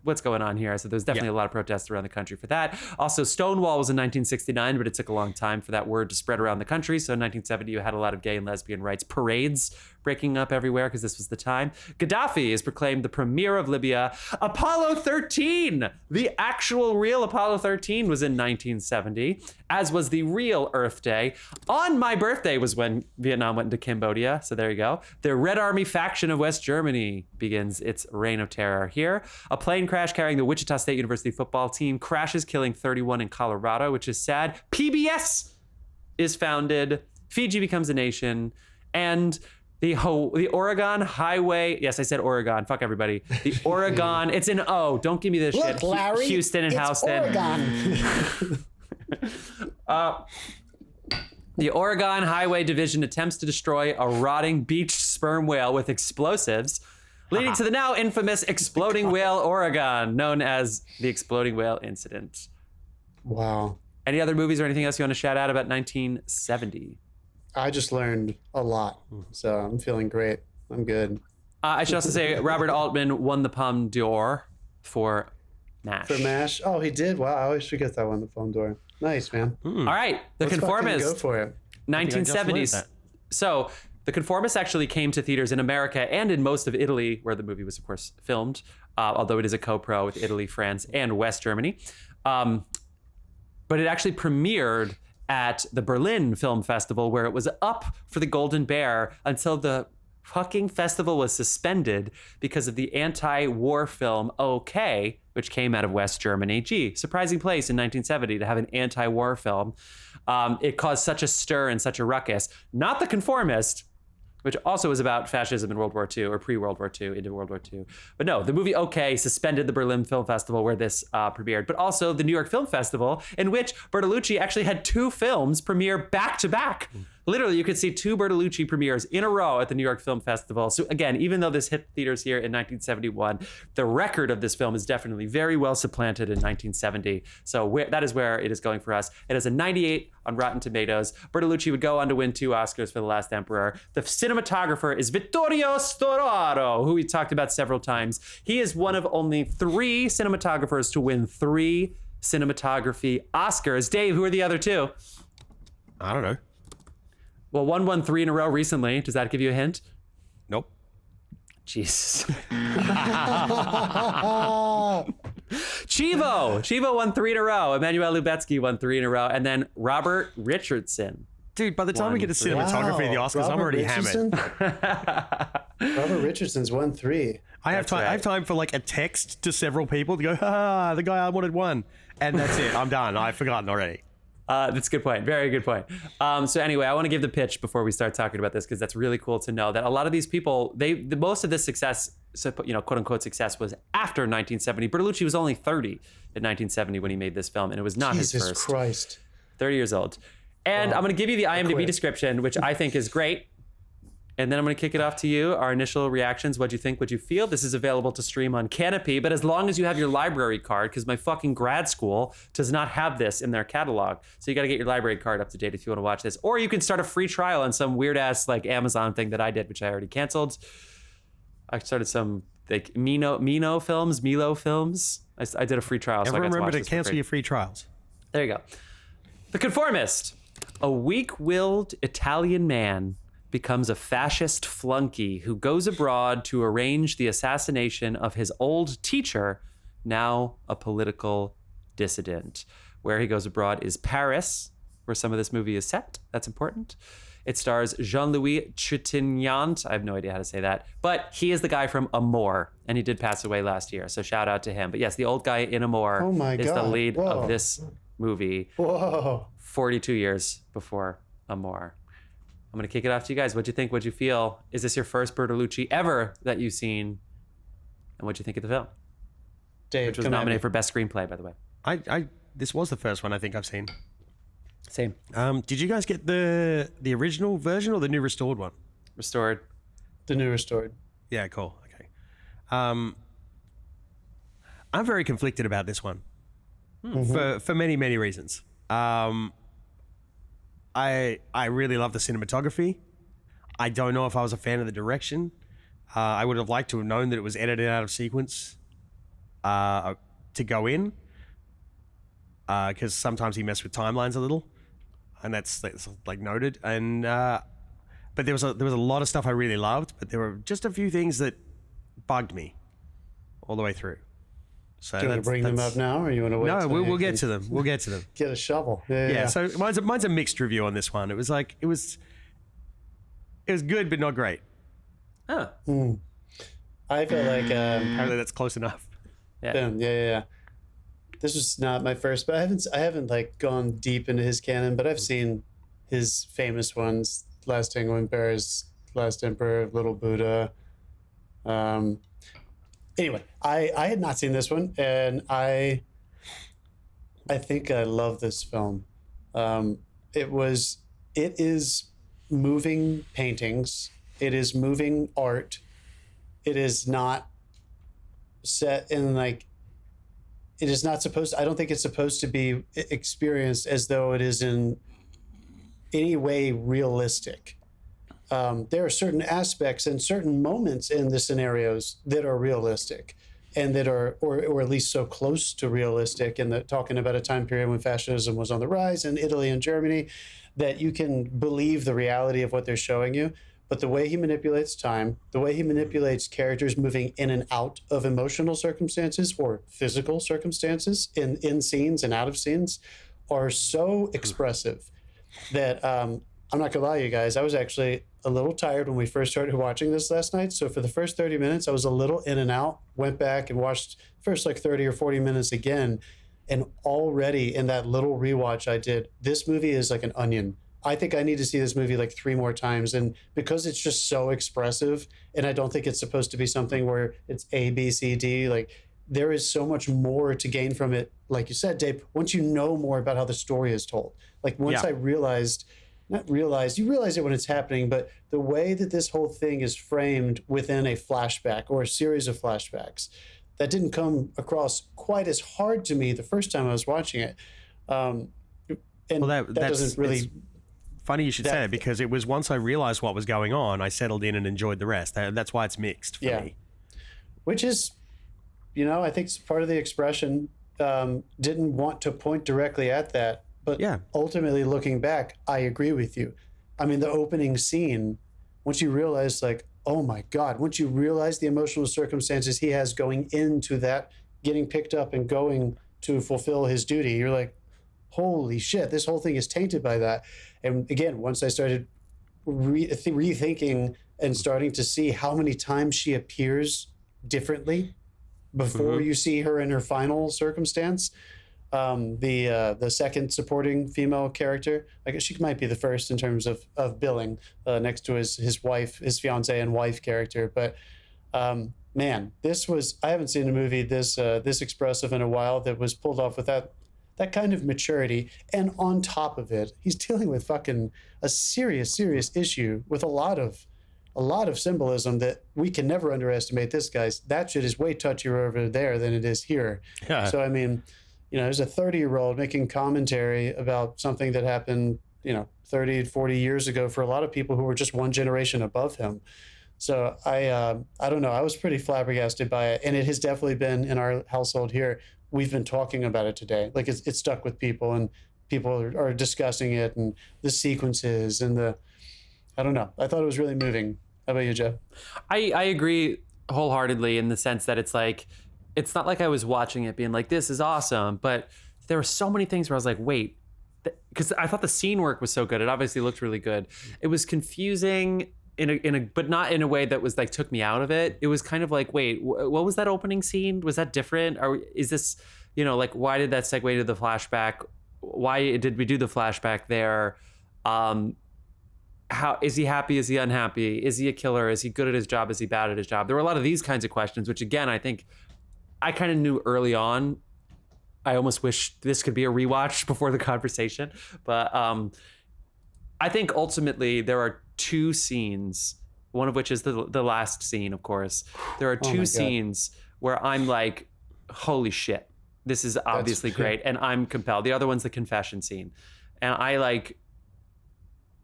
S1: what's going on here? So there's definitely a lot of protests around the country for that. Also, Stonewall was in 1969, but it took a long time for that word to spread around the country. So in 1970, you had a lot of gay and lesbian rights parades breaking up everywhere because this was the time. Gaddafi is proclaimed the premier of Libya. Apollo 13, the actual real Apollo 13 was in 1970, as was the real Earth Day. On my birthday was when Vietnam went into Cambodia. So there you go. The Red Army faction of West Germany begins its reign of terror here. A plane crash carrying the Wichita State University football team crashes, killing 31 in Colorado, which is sad. PBS is founded. Fiji becomes a nation. And the Oregon Highway. Yes, I said Oregon. Fuck everybody. The Oregon. It's an O. Don't give me this
S4: Look,
S1: shit.
S4: Larry,
S1: Houston and
S4: it's
S1: Houston.
S4: Oregon.
S1: The Oregon Highway Division attempts to destroy a rotting beached sperm whale with explosives, leading to the now infamous Exploding Whale Oregon, known as the Exploding Whale Incident.
S3: Wow.
S1: Any other movies or anything else you want to shout out about 1970?
S3: I just learned a lot, so I'm feeling great. I'm good.
S1: I should also say Robert Altman won the Palme d'Or for MASH.
S3: For MASH? Oh, he did? Wow, I always forget that one, the Palme d'Or. Nice, man.
S1: All right, The
S3: Let's fucking
S1: Conformist.
S3: go for it.
S1: 1970s. So The Conformist actually came to theaters in America and in most of Italy, where the movie was, of course, filmed, although it is a co-pro with Italy, France, and West Germany. But it actually premiered at the Berlin Film Festival, where it was up for the Golden Bear until the fucking festival was suspended because of the anti-war film OK, which came out of West Germany. Gee, surprising place in 1970 to have an anti-war film. It caused such a stir and such a ruckus. Not The Conformist, which also was about fascism in World War II or pre-World War II into World War II. But no, the movie OK suspended the Berlin Film Festival where this premiered, but also the New York Film Festival, in which Bertolucci actually had 2 films premiere back to back. Literally, you could see 2 Bertolucci premieres in a row at the New York Film Festival. So again, even though this hit theaters here in 1971, the record of this film is definitely very well supplanted in 1970. So that is where it is going for us. It has a 98 on Rotten Tomatoes. Bertolucci would go on to win 2 Oscars for The Last Emperor. The cinematographer is Vittorio Storaro, who we talked about several times. He is one of only 3 cinematographers to win 3 cinematography Oscars. Dave, who are the other 2?
S2: I don't know.
S1: Well, one won 3 in a row recently. Does that give you a hint?
S2: Nope.
S1: Jesus. Chivo won 3 in a row. Emmanuel Lubezki won 3 in a row. And then Robert Richardson.
S2: Dude, by the time we get to cinematography, the Oscars, I'm already hammered.
S3: Robert Richardson's won 3.
S2: I have time for like a text to several people to go, the guy I wanted won. And that's it. I'm done. I've forgotten already.
S1: That's a good point. Very good point. So anyway, I want to give the pitch before we start talking about this, because that's really cool to know that a lot of these people, most of this success, quote unquote success, was after 1970. Bertolucci was only 30 in 1970 when he made this film, and it was not his first.
S3: Jesus Christ.
S1: 30 years old. And I'm going to give you the IMDb description, which I think is great. And then I'm going to kick it off to you. Our initial reactions. What'd you think? What'd you feel? This is available to stream on Canopy, but as long as you have your library card, because my fucking grad school does not have this in their catalog. So you got to get your library card up to date if you want to watch this. Or you can start a free trial on some weird ass like Amazon thing that I did, which I already canceled. I started some like Milo films. I did a free trial.
S2: Ever remember to cancel your free trials?
S1: There you go. The Conformist. A weak-willed Italian man becomes a fascist flunky who goes abroad to arrange the assassination of his old teacher, now a political dissident. Where he goes abroad is Paris, where some of this movie is set. That's important. It stars Jean-Louis Trintignant. I have no idea how to say that. But he is the guy from Amour, and he did pass away last year, so shout out to him. But yes, the old guy in Amour is the lead of this movie.
S3: Whoa.
S1: 42 years before Amour. I'm going to kick it off to you guys. What'd you think? What'd you feel? Is this your first Bertolucci ever that you've seen? And what'd you think of the film?
S3: Dave,
S1: which was nominated for Best Screenplay, by the way.
S2: This was the first one I think I've seen.
S1: Same.
S2: Did you guys get the original version or the new restored one?
S1: Restored.
S3: The new restored.
S2: Yeah, cool. Okay. I'm very conflicted about this one for many, many reasons. I really love the cinematography. I don't know if I was a fan of the direction. I would have liked to have known that it was edited out of sequence to go in, because sometimes he messed with timelines a little, and that's like noted. And but there was a lot of stuff I really loved, but there were just a few things that bugged me all the way through. So
S3: do you want to bring them up now, or you want to wait?
S2: No, we'll get to them. We'll get to them.
S3: Get a shovel.
S2: Yeah. So mine's a mixed review on this one. It was good, but not great.
S1: Oh.
S3: I feel like
S2: apparently that's close enough.
S3: Yeah. This was not my first, but I haven't like gone deep into his canon, but I've seen his famous ones: Last Tango in Paris, Last Emperor, Little Buddha. Anyway, I had not seen this one, and I think I love this film. It is moving paintings. It is moving art. It is not set in like, it is not supposed, I don't think it's supposed to be experienced as though it is in any way realistic. There are certain aspects and certain moments in the scenarios that are realistic and that are, or at least so close to realistic, and talking about a time period when fascism was on the rise in Italy and Germany, that you can believe the reality of what they're showing you. But the way he manipulates time, the way he manipulates characters moving in and out of emotional circumstances or physical circumstances in scenes and out of scenes are so expressive that I'm not gonna lie, you guys, I was actually a little tired when we first started watching this last night. So for the first 30 minutes, I was a little in and out, went back and watched first like 30 or 40 minutes again. And already in that little rewatch I did, this movie is like an onion. I think I need to see this movie like 3 more times. And because it's just so expressive, and I don't think it's supposed to be something where it's A, B, C, D, like there is so much more to gain from it. Like you said, Dave, once you know more about how the story is told, like once I realized, not realized, you realize it when it's happening, but the way that this whole thing is framed within a flashback or a series of flashbacks, that didn't come across quite as hard to me the first time I was watching it. And that doesn't really...
S2: Funny you should say that, because it was once I realized what was going on, I settled in and enjoyed the rest. That's why it's mixed for me.
S3: Which is, I think it's part of the expression. Didn't want to point directly at that, but ultimately looking back, I agree with you. I mean, the opening scene, once you realize like, oh my God, once you realize the emotional circumstances he has going into that, getting picked up and going to fulfill his duty, you're like, holy shit, this whole thing is tainted by that. And again, once I started rethinking and starting to see how many times she appears differently before you see her in her final circumstance, the second supporting female character, I guess she might be the first in terms of billing, next to his wife, his fiance and wife character. But man, I haven't seen a movie this expressive in a while that was pulled off with that kind of maturity. And on top of it, he's dealing with fucking a serious issue with a lot of symbolism that we can never underestimate. This guy's, that shit is way touchier over there than it is here. Yeah. So, I mean, there's a 30-year-old making commentary about something that happened, 30, 40 years ago for a lot of people who were just one generation above him. So I don't know. I was pretty flabbergasted by it. And it has definitely been in our household here. We've been talking about it today. Like it's stuck with people, and people are discussing it and the sequences and I don't know. I thought it was really moving. How about you, Jeff?
S1: I agree wholeheartedly in the sense that it's like, it's not like I was watching it being like, this is awesome, but there were so many things where I was like, wait, because I thought the scene work was so good. It obviously looked really good. It was confusing but not in a way that was like took me out of it. It was kind of like, wait, what was that opening scene? Was that different? Or is this, like, why did that segue to the flashback? Why did we do the flashback there? How is he happy? Is he unhappy? Is he a killer? Is he good at his job? Is he bad at his job? There were a lot of these kinds of questions, which again, I think I kind of knew early on. I almost wish this could be a rewatch before the conversation, but I think ultimately there are 2 scenes, one of which is the last scene, of course. There are 2 scenes where I'm like, holy shit, this is obviously great. And I'm compelled. The other one's the confession scene. And I like,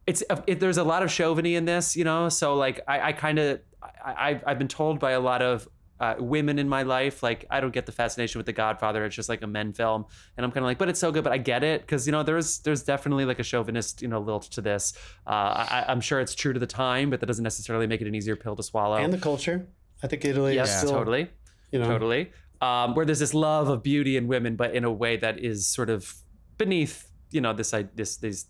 S1: there's a lot of chauviny in this, so like I've been told by a lot of women in my life, like, I don't get the fascination with The Godfather. It's just like a men film. And I'm kind of like, but it's so good, but I get it. Cause there's definitely like a chauvinist, lilt to this. I'm sure it's true to the time, but that doesn't necessarily make it an easier pill to swallow.
S3: And the culture. I think Italy is still...
S1: Totally. Totally. Where there's this love of beauty in women, but in a way that is sort of beneath, these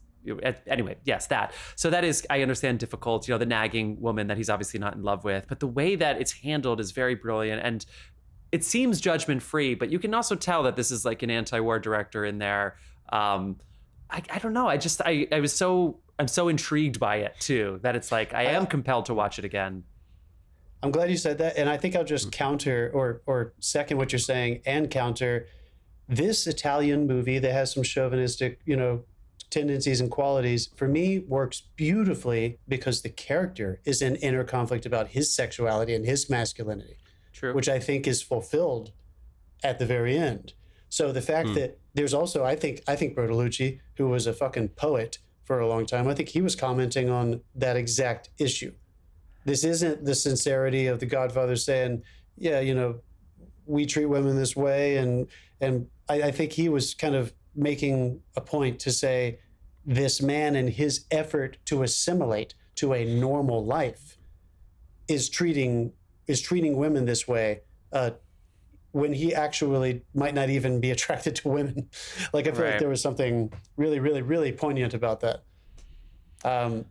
S1: anyway, yes, that. So that is, I understand, difficult, the nagging woman that he's obviously not in love with, but the way that it's handled is very brilliant, and it seems judgment free, but you can also tell that this is like an anti-war director in there. I don't know. I'm so intrigued by it too, that it's like, I am compelled to watch it again.
S3: I'm glad you said that. And I think I'll just counter or second what you're saying and counter this Italian movie that has some chauvinistic, tendencies and qualities, for me, works beautifully because the character is in inner conflict about his sexuality and his masculinity. True. Which I think is fulfilled at the very end. So the fact that there's also, I think Bertolucci, who was a fucking poet for a long time, I think he was commenting on that exact issue. This isn't the sincerity of the Godfather saying, we treat women this way. And I think he was kind of making a point to say this man in his effort to assimilate to a normal life is treating women this way when he actually might not even be attracted to women. Like, I feel like there was something really, really, really poignant about that. I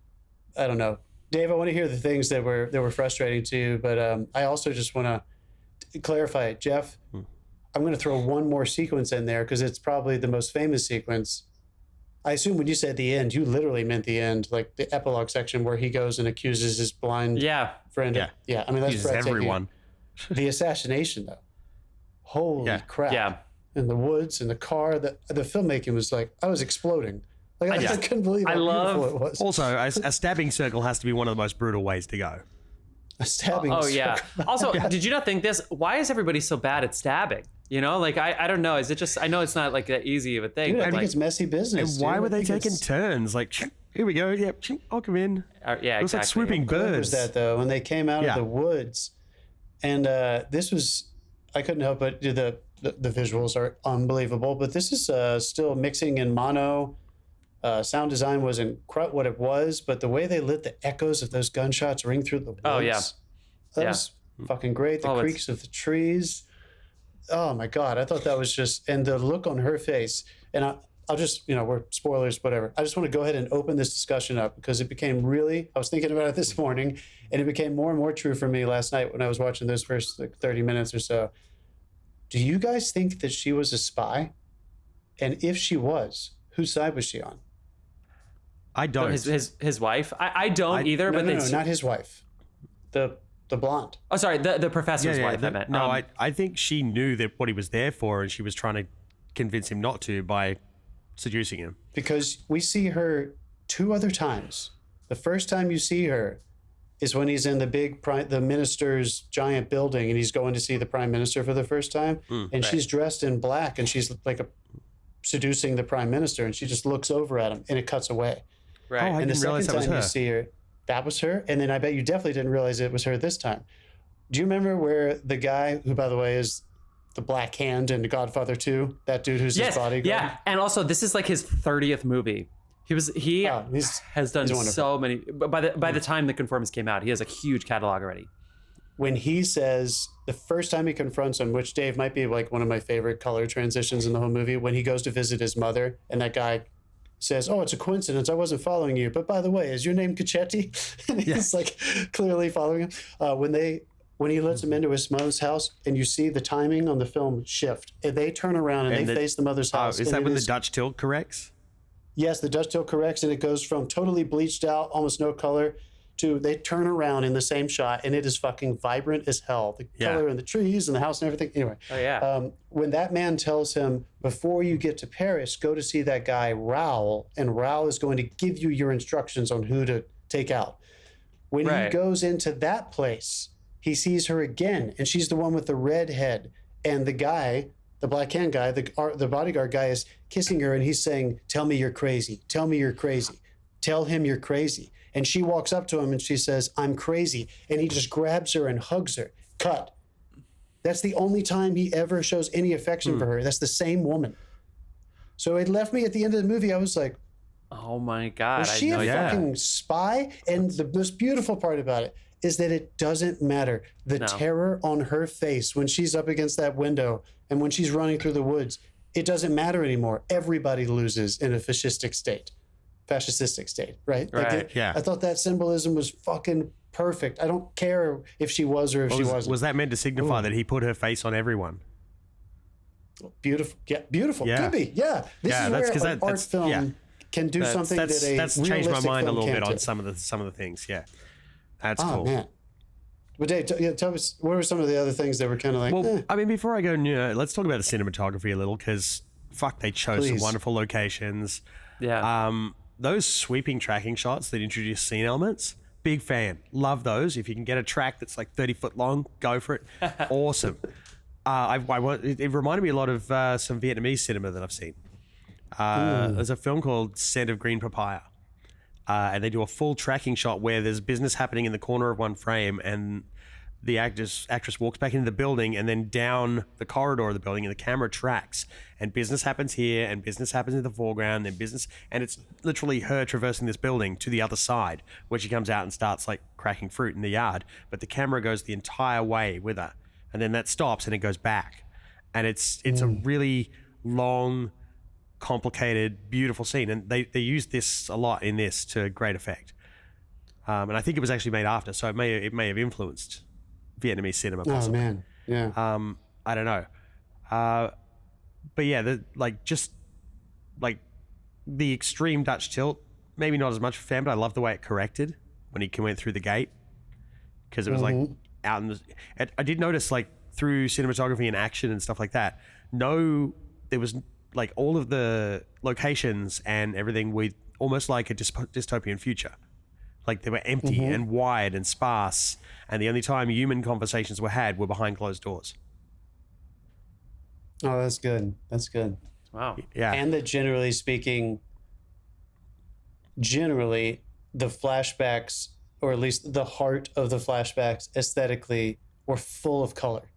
S3: don't know. Dave, I want to hear the things that were frustrating to you, but I also just want to clarify, Jeff, I'm going to throw one more sequence in there because it's probably the most famous sequence. I assume when you said the end, you literally meant the end, like the epilogue section where he goes and accuses his blind friend. Yeah. I mean, that's
S2: Uses everyone.
S3: The assassination, though. Holy crap.
S1: Yeah.
S3: In the woods, in the car, the filmmaking was like, I was exploding. Like, I couldn't believe how beautiful it was.
S2: Also, a stabbing circle has to be one of the most brutal ways to go.
S3: A stabbing circle.
S1: Yeah. Also, did you not think this? Why is everybody so bad at stabbing? You know, like, I don't know. Is it just, I know it's not like that easy of a thing.
S3: Dude,
S1: but
S3: I think
S1: like,
S3: it's messy business.
S2: And why were they taking turns? Like, here we go. Yep, I'll come in.
S1: yeah,
S2: It was like swooping
S3: What was
S2: birds.
S3: that, though? When they came out of the woods, and this was, I couldn't help but the visuals are unbelievable, but this is still mixing in mono. Sound design wasn't quite what it was, but the way they lit the echoes of those gunshots ring through the woods. That was fucking great. The creaks of the trees. Oh my God. I thought that was just, and the look on her face. And I'll just, we're spoilers, whatever. I just want to go ahead and open this discussion up because it became really, I was thinking about it this morning and it became more and more true for me last night when I was watching those first 30 minutes or so. Do you guys think that she was a spy? And if she was, whose side was she on?
S2: I don't.
S1: His wife? I don't either.
S3: No, not his wife. The blonde.
S1: Oh, sorry, the professor's wife, I meant.
S2: No, I think she knew that what he was there for and she was trying to convince him not to by seducing him.
S3: Because we see her 2 other times. The first time you see her is when he's in the minister's giant building and he's going to see the prime minister for the first time. And she's dressed in black and she's like seducing the prime minister and she just looks over at him and it cuts away.
S1: Right.
S2: Oh, I
S3: and the
S2: didn't realize
S3: second
S2: that was
S3: time
S2: her.
S3: you see her, that was her. And then I bet you definitely didn't realize it was her this time. Do you remember where the guy, who by the way is the Black Hand in Godfather 2, that dude who's his bodyguard?
S1: Yeah, and also this is like his 30th movie. He has done so many. But by the time the Conformist came out, he has a huge catalog already.
S3: When he says the first time he confronts him, which Dave might be like one of my favorite color transitions in the whole movie, when he goes to visit his mother and that guy says, "Oh, it's a coincidence. I wasn't following you. But by the way, is your name Cacchetti?" And he's like clearly following him. When he lets him into his mother's house and you see the timing on the film shift, and they turn around and they face the mother's house.
S2: Is that when the Dutch tilt corrects?
S3: Yes, the Dutch tilt corrects and it goes from totally bleached out, almost no color, to they turn around in the same shot and it is fucking vibrant as hell. The color and the trees and the house and everything. Anyway, when that man tells him, before you get to Paris, go to see that guy Raoul, and Raoul is going to give you your instructions on who to take out. When he goes into that place, he sees her again, and she's the one with the red head. And the guy, the Black Hand guy, the bodyguard guy is kissing her, and he's saying, "Tell me you're crazy. Tell me you're crazy. Tell him you're crazy." And she walks up to him and she says, "I'm crazy." And he just grabs her and hugs her. Cut. That's the only time he ever shows any affection for her. That's the same woman. So it left me at the end of the movie. I was like,
S1: oh my God.
S3: was she a fucking spy? And the most beautiful part about it is that it doesn't matter. The terror on her face when she's up against that window and when she's running through the woods, it doesn't matter anymore. Everybody loses in a fascistic state, right? I thought that symbolism was fucking perfect. I don't care if she was or if she wasn't.
S2: Was that meant to signify that he put her face on everyone?
S3: Beautiful. Yeah, beautiful.
S2: Yeah.
S3: Could be. Yeah. This is where an art film can do something that a
S2: that's changed my mind a little bit on
S3: do.
S2: some of the things. Yeah, that's cool.
S3: Oh man. But Dave, tell us, what were some of the other things that were kind of like?
S2: Well, I mean, before I go, let's talk about the cinematography a little because they chose some wonderful locations.
S1: Yeah.
S2: Those sweeping tracking shots that introduce scene elements, big fan. Love those. If you can get a track that's like 30 foot long, go for it. Awesome. It reminded me a lot of some Vietnamese cinema that I've seen. There's a film called Scent of Green Papaya. And they do a full tracking shot where there's business happening in the corner of one frame and the actress walks back into the building and then down the corridor of the building and the camera tracks and business happens here and business happens in the foreground and it's literally her traversing this building to the other side where she comes out and starts like cracking fruit in the yard, but the camera goes the entire way with her and then that stops and it goes back and it's a really long, complicated, beautiful scene, and they use this a lot in this to great effect. And I think it was actually made after, so it may have influenced Vietnamese cinema. Possibly.
S3: Oh man, yeah.
S2: I don't know, but yeah, the extreme Dutch tilt, maybe not as much a fan, but I love the way it corrected when he went through the gate, because it was like out in the. I did notice, like, through cinematography and action and stuff like that, there was like all of the locations and everything with almost like a dystopian future. Like, they were empty and wide and sparse, and the only time human conversations were had were behind closed doors.
S3: Oh, that's good. That's good.
S1: Wow.
S2: Yeah.
S3: And that generally speaking, the flashbacks, or at least the heart of the flashbacks aesthetically, were full of color.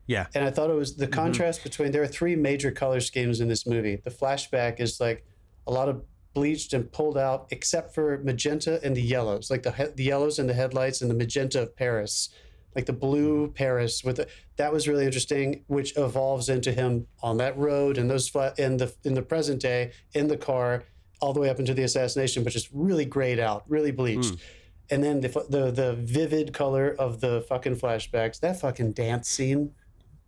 S2: Yeah.
S3: And I thought it was the contrast between, there are three major color schemes in this movie. The flashback is like a lot of bleached and pulled out, except for magenta and the yellows, like the yellows in the headlights and the magenta of Paris, like the blue Paris that was really interesting, which evolves into him on that road and those in the present day in the car all the way up into the assassination, but just really grayed out, really bleached. And then the vivid color of the fucking flashbacks, that fucking dance scene,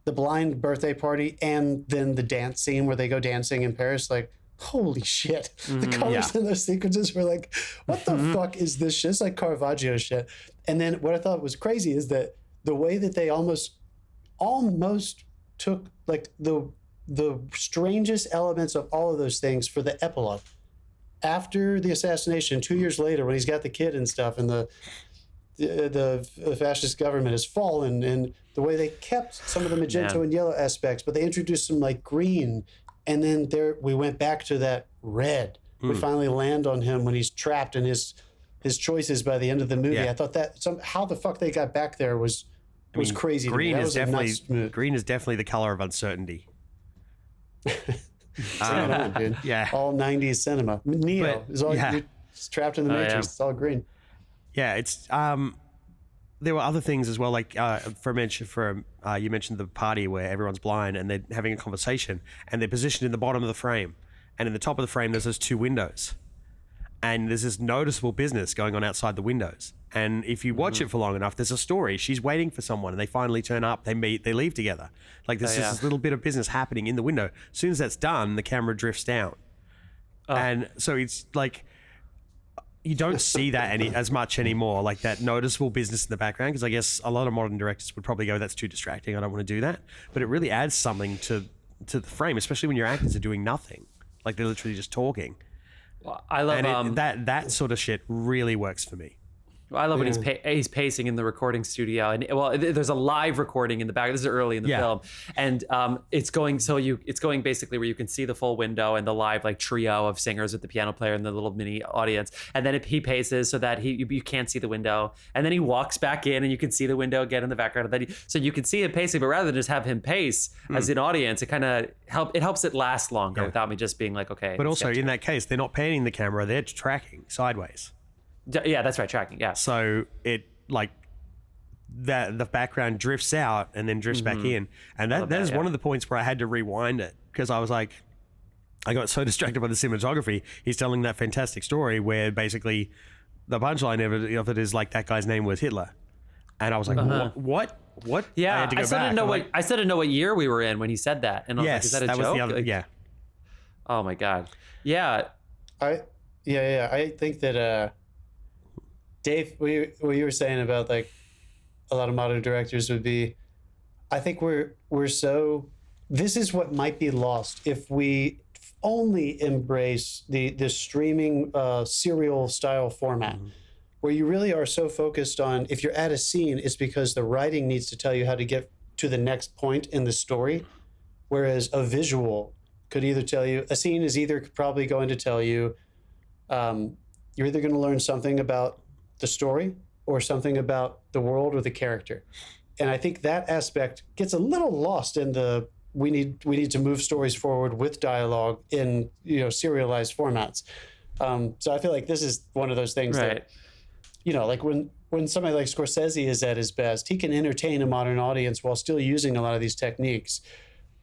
S3: the blind birthday party, and then the dance scene where they go dancing in Paris, like, holy shit. The colors in those sequences were like, what the fuck is this shit? It's like Caravaggio shit. And then what I thought was crazy is that the way that they almost took like the strangest elements of all of those things for the epilogue. After the assassination, 2 years later, when he's got the kid and stuff, and the fascist government has fallen, and the way they kept some of the magenta and yellow aspects, but they introduced some like green, and then we went back to that red. We finally land on him when he's trapped in his choices by the end of the movie. I thought that how the fuck they got back there was crazy.
S2: Green
S3: to me.
S2: is definitely the color of uncertainty.
S3: Cinema, dude.
S2: Yeah.
S3: All 90s cinema. Neo is all you're trapped in the Matrix. It's all green.
S2: Yeah, it's there were other things as well, like you mentioned the party where everyone's blind and they're having a conversation and they're positioned in the bottom of the frame, and in the top of the frame there's those two windows, and there's this noticeable business going on outside the windows. And if you watch it for long enough, there's a story. She's waiting for someone and they finally turn up, they meet, they leave together. Like there's just this little bit of business happening in the window. As soon as that's done, the camera drifts down. And so it's like, you don't see that as much anymore, like that noticeable business in the background, because I guess a lot of modern directors would probably go, that's too distracting, I don't want to do that. But it really adds something to the frame, especially when your actors are doing nothing. Like they're literally just talking.
S1: Well, I love
S2: that sort of shit really works for me.
S1: I love when he's pacing in the recording studio, and there's a live recording in the back. This is early in the film, and it's going basically where you can see the full window and the live like trio of singers with the piano player and the little mini audience, and then he paces so that you can't see the window, and then he walks back in and you can see the window again in the background, and then so you can see it pacing, but rather than just have him pace as an audience, it kind of helps it last longer without me just being like, okay.
S2: But also in that case, they're not panning the camera; they're tracking sideways.
S1: Yeah, that's right, tracking. Yeah.
S2: So it like that the background drifts out and then drifts back in, and that is one of the points where I had to rewind it, because I was like, I got so distracted by the cinematography. He's telling that fantastic story where basically the punchline of it is like, that guy's name was Hitler, and I was like, what?
S1: Yeah,
S2: I had to go back.
S1: I still didn't know what year we were in when he said that, and I was like, is that a joke?
S2: Was the other,
S1: like, oh my god. Yeah.
S3: I think that Dave, what you were saying about like a lot of modern directors would be, I think this is what might be lost if we only embrace the streaming serial style format, where you really are so focused on, if you're at a scene, it's because the writing needs to tell you how to get to the next point in the story, whereas a visual could either tell you, a scene is either probably going to tell you, you're either going to learn something about the story or something about the world or the character. And I think that aspect gets a little lost in the, we need to move stories forward with dialogue in, serialized formats. So I feel like this is one of those things that, like when somebody like Scorsese is at his best, he can entertain a modern audience while still using a lot of these techniques.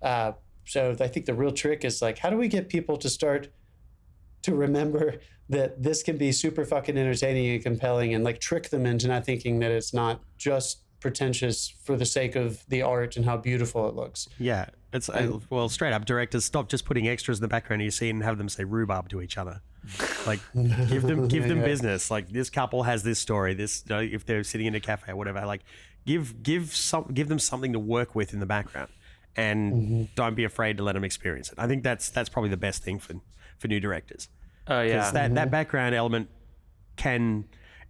S3: So I think the real trick is like, how do we get people to start to remember that this can be super fucking entertaining and compelling, and like trick them into not thinking that it's not just pretentious for the sake of the art and how beautiful it looks.
S2: Yeah, it's well, straight up, directors, stop just putting extras in the background of your scene and have them say rhubarb to each other. Like, give them business. Like, this couple has this story. This, if they're sitting in a cafe or whatever, like, give them something to work with in the background, and don't be afraid to let them experience it. I think that's probably the best thing for new directors.
S1: Oh yeah,
S2: because that background element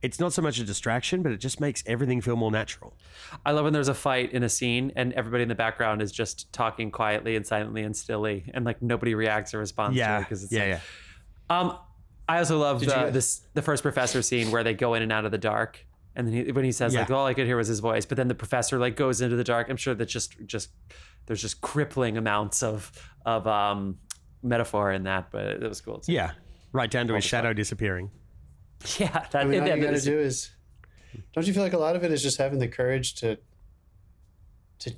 S2: it's not so much a distraction, but it just makes everything feel more natural.
S1: I love when there's a fight in a scene and everybody in the background is just talking quietly and silently and stilly, and like nobody reacts or responds to it because it's I also love the first professor scene where they go in and out of the dark, and then when he says like all I could hear was his voice, but then the professor like goes into the dark. I'm sure that just there's just crippling amounts of metaphor in that, but it was cool too.
S2: Yeah, right down to his shadow disappearing.
S1: Yeah,
S3: all you gotta do is, don't you feel like a lot of it is just having the courage to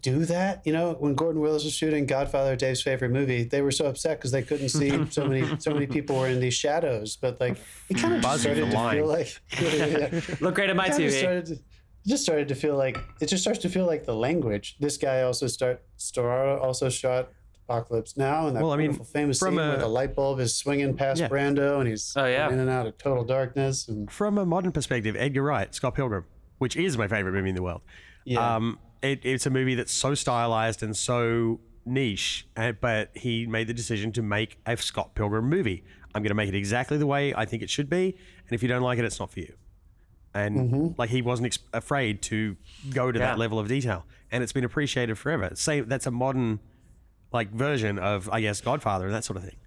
S3: do that? You know, when Gordon Willis was shooting Godfather, Dave's favorite movie, they were so upset because they couldn't see so many people were in these shadows. But like, it kind of just started to feel like
S1: look great at my TV.
S3: It just started to feel like it just starts to feel like the language. This guy Storaro also shot Apocalypse Now, and that beautiful famous scene where the light bulb is swinging past Brando, and he's in and out of total darkness. And
S2: from a modern perspective, Edgar Wright, Scott Pilgrim, which is my favorite movie in the world. Yeah. It's a movie that's so stylized and so niche, but he made the decision to make a Scott Pilgrim movie. I'm going to make it exactly the way I think it should be, and if you don't like it, it's not for you. And like, he wasn't afraid to go to that level of detail, and it's been appreciated forever. That's a modern like version of, I guess, Godfather and that sort of thing.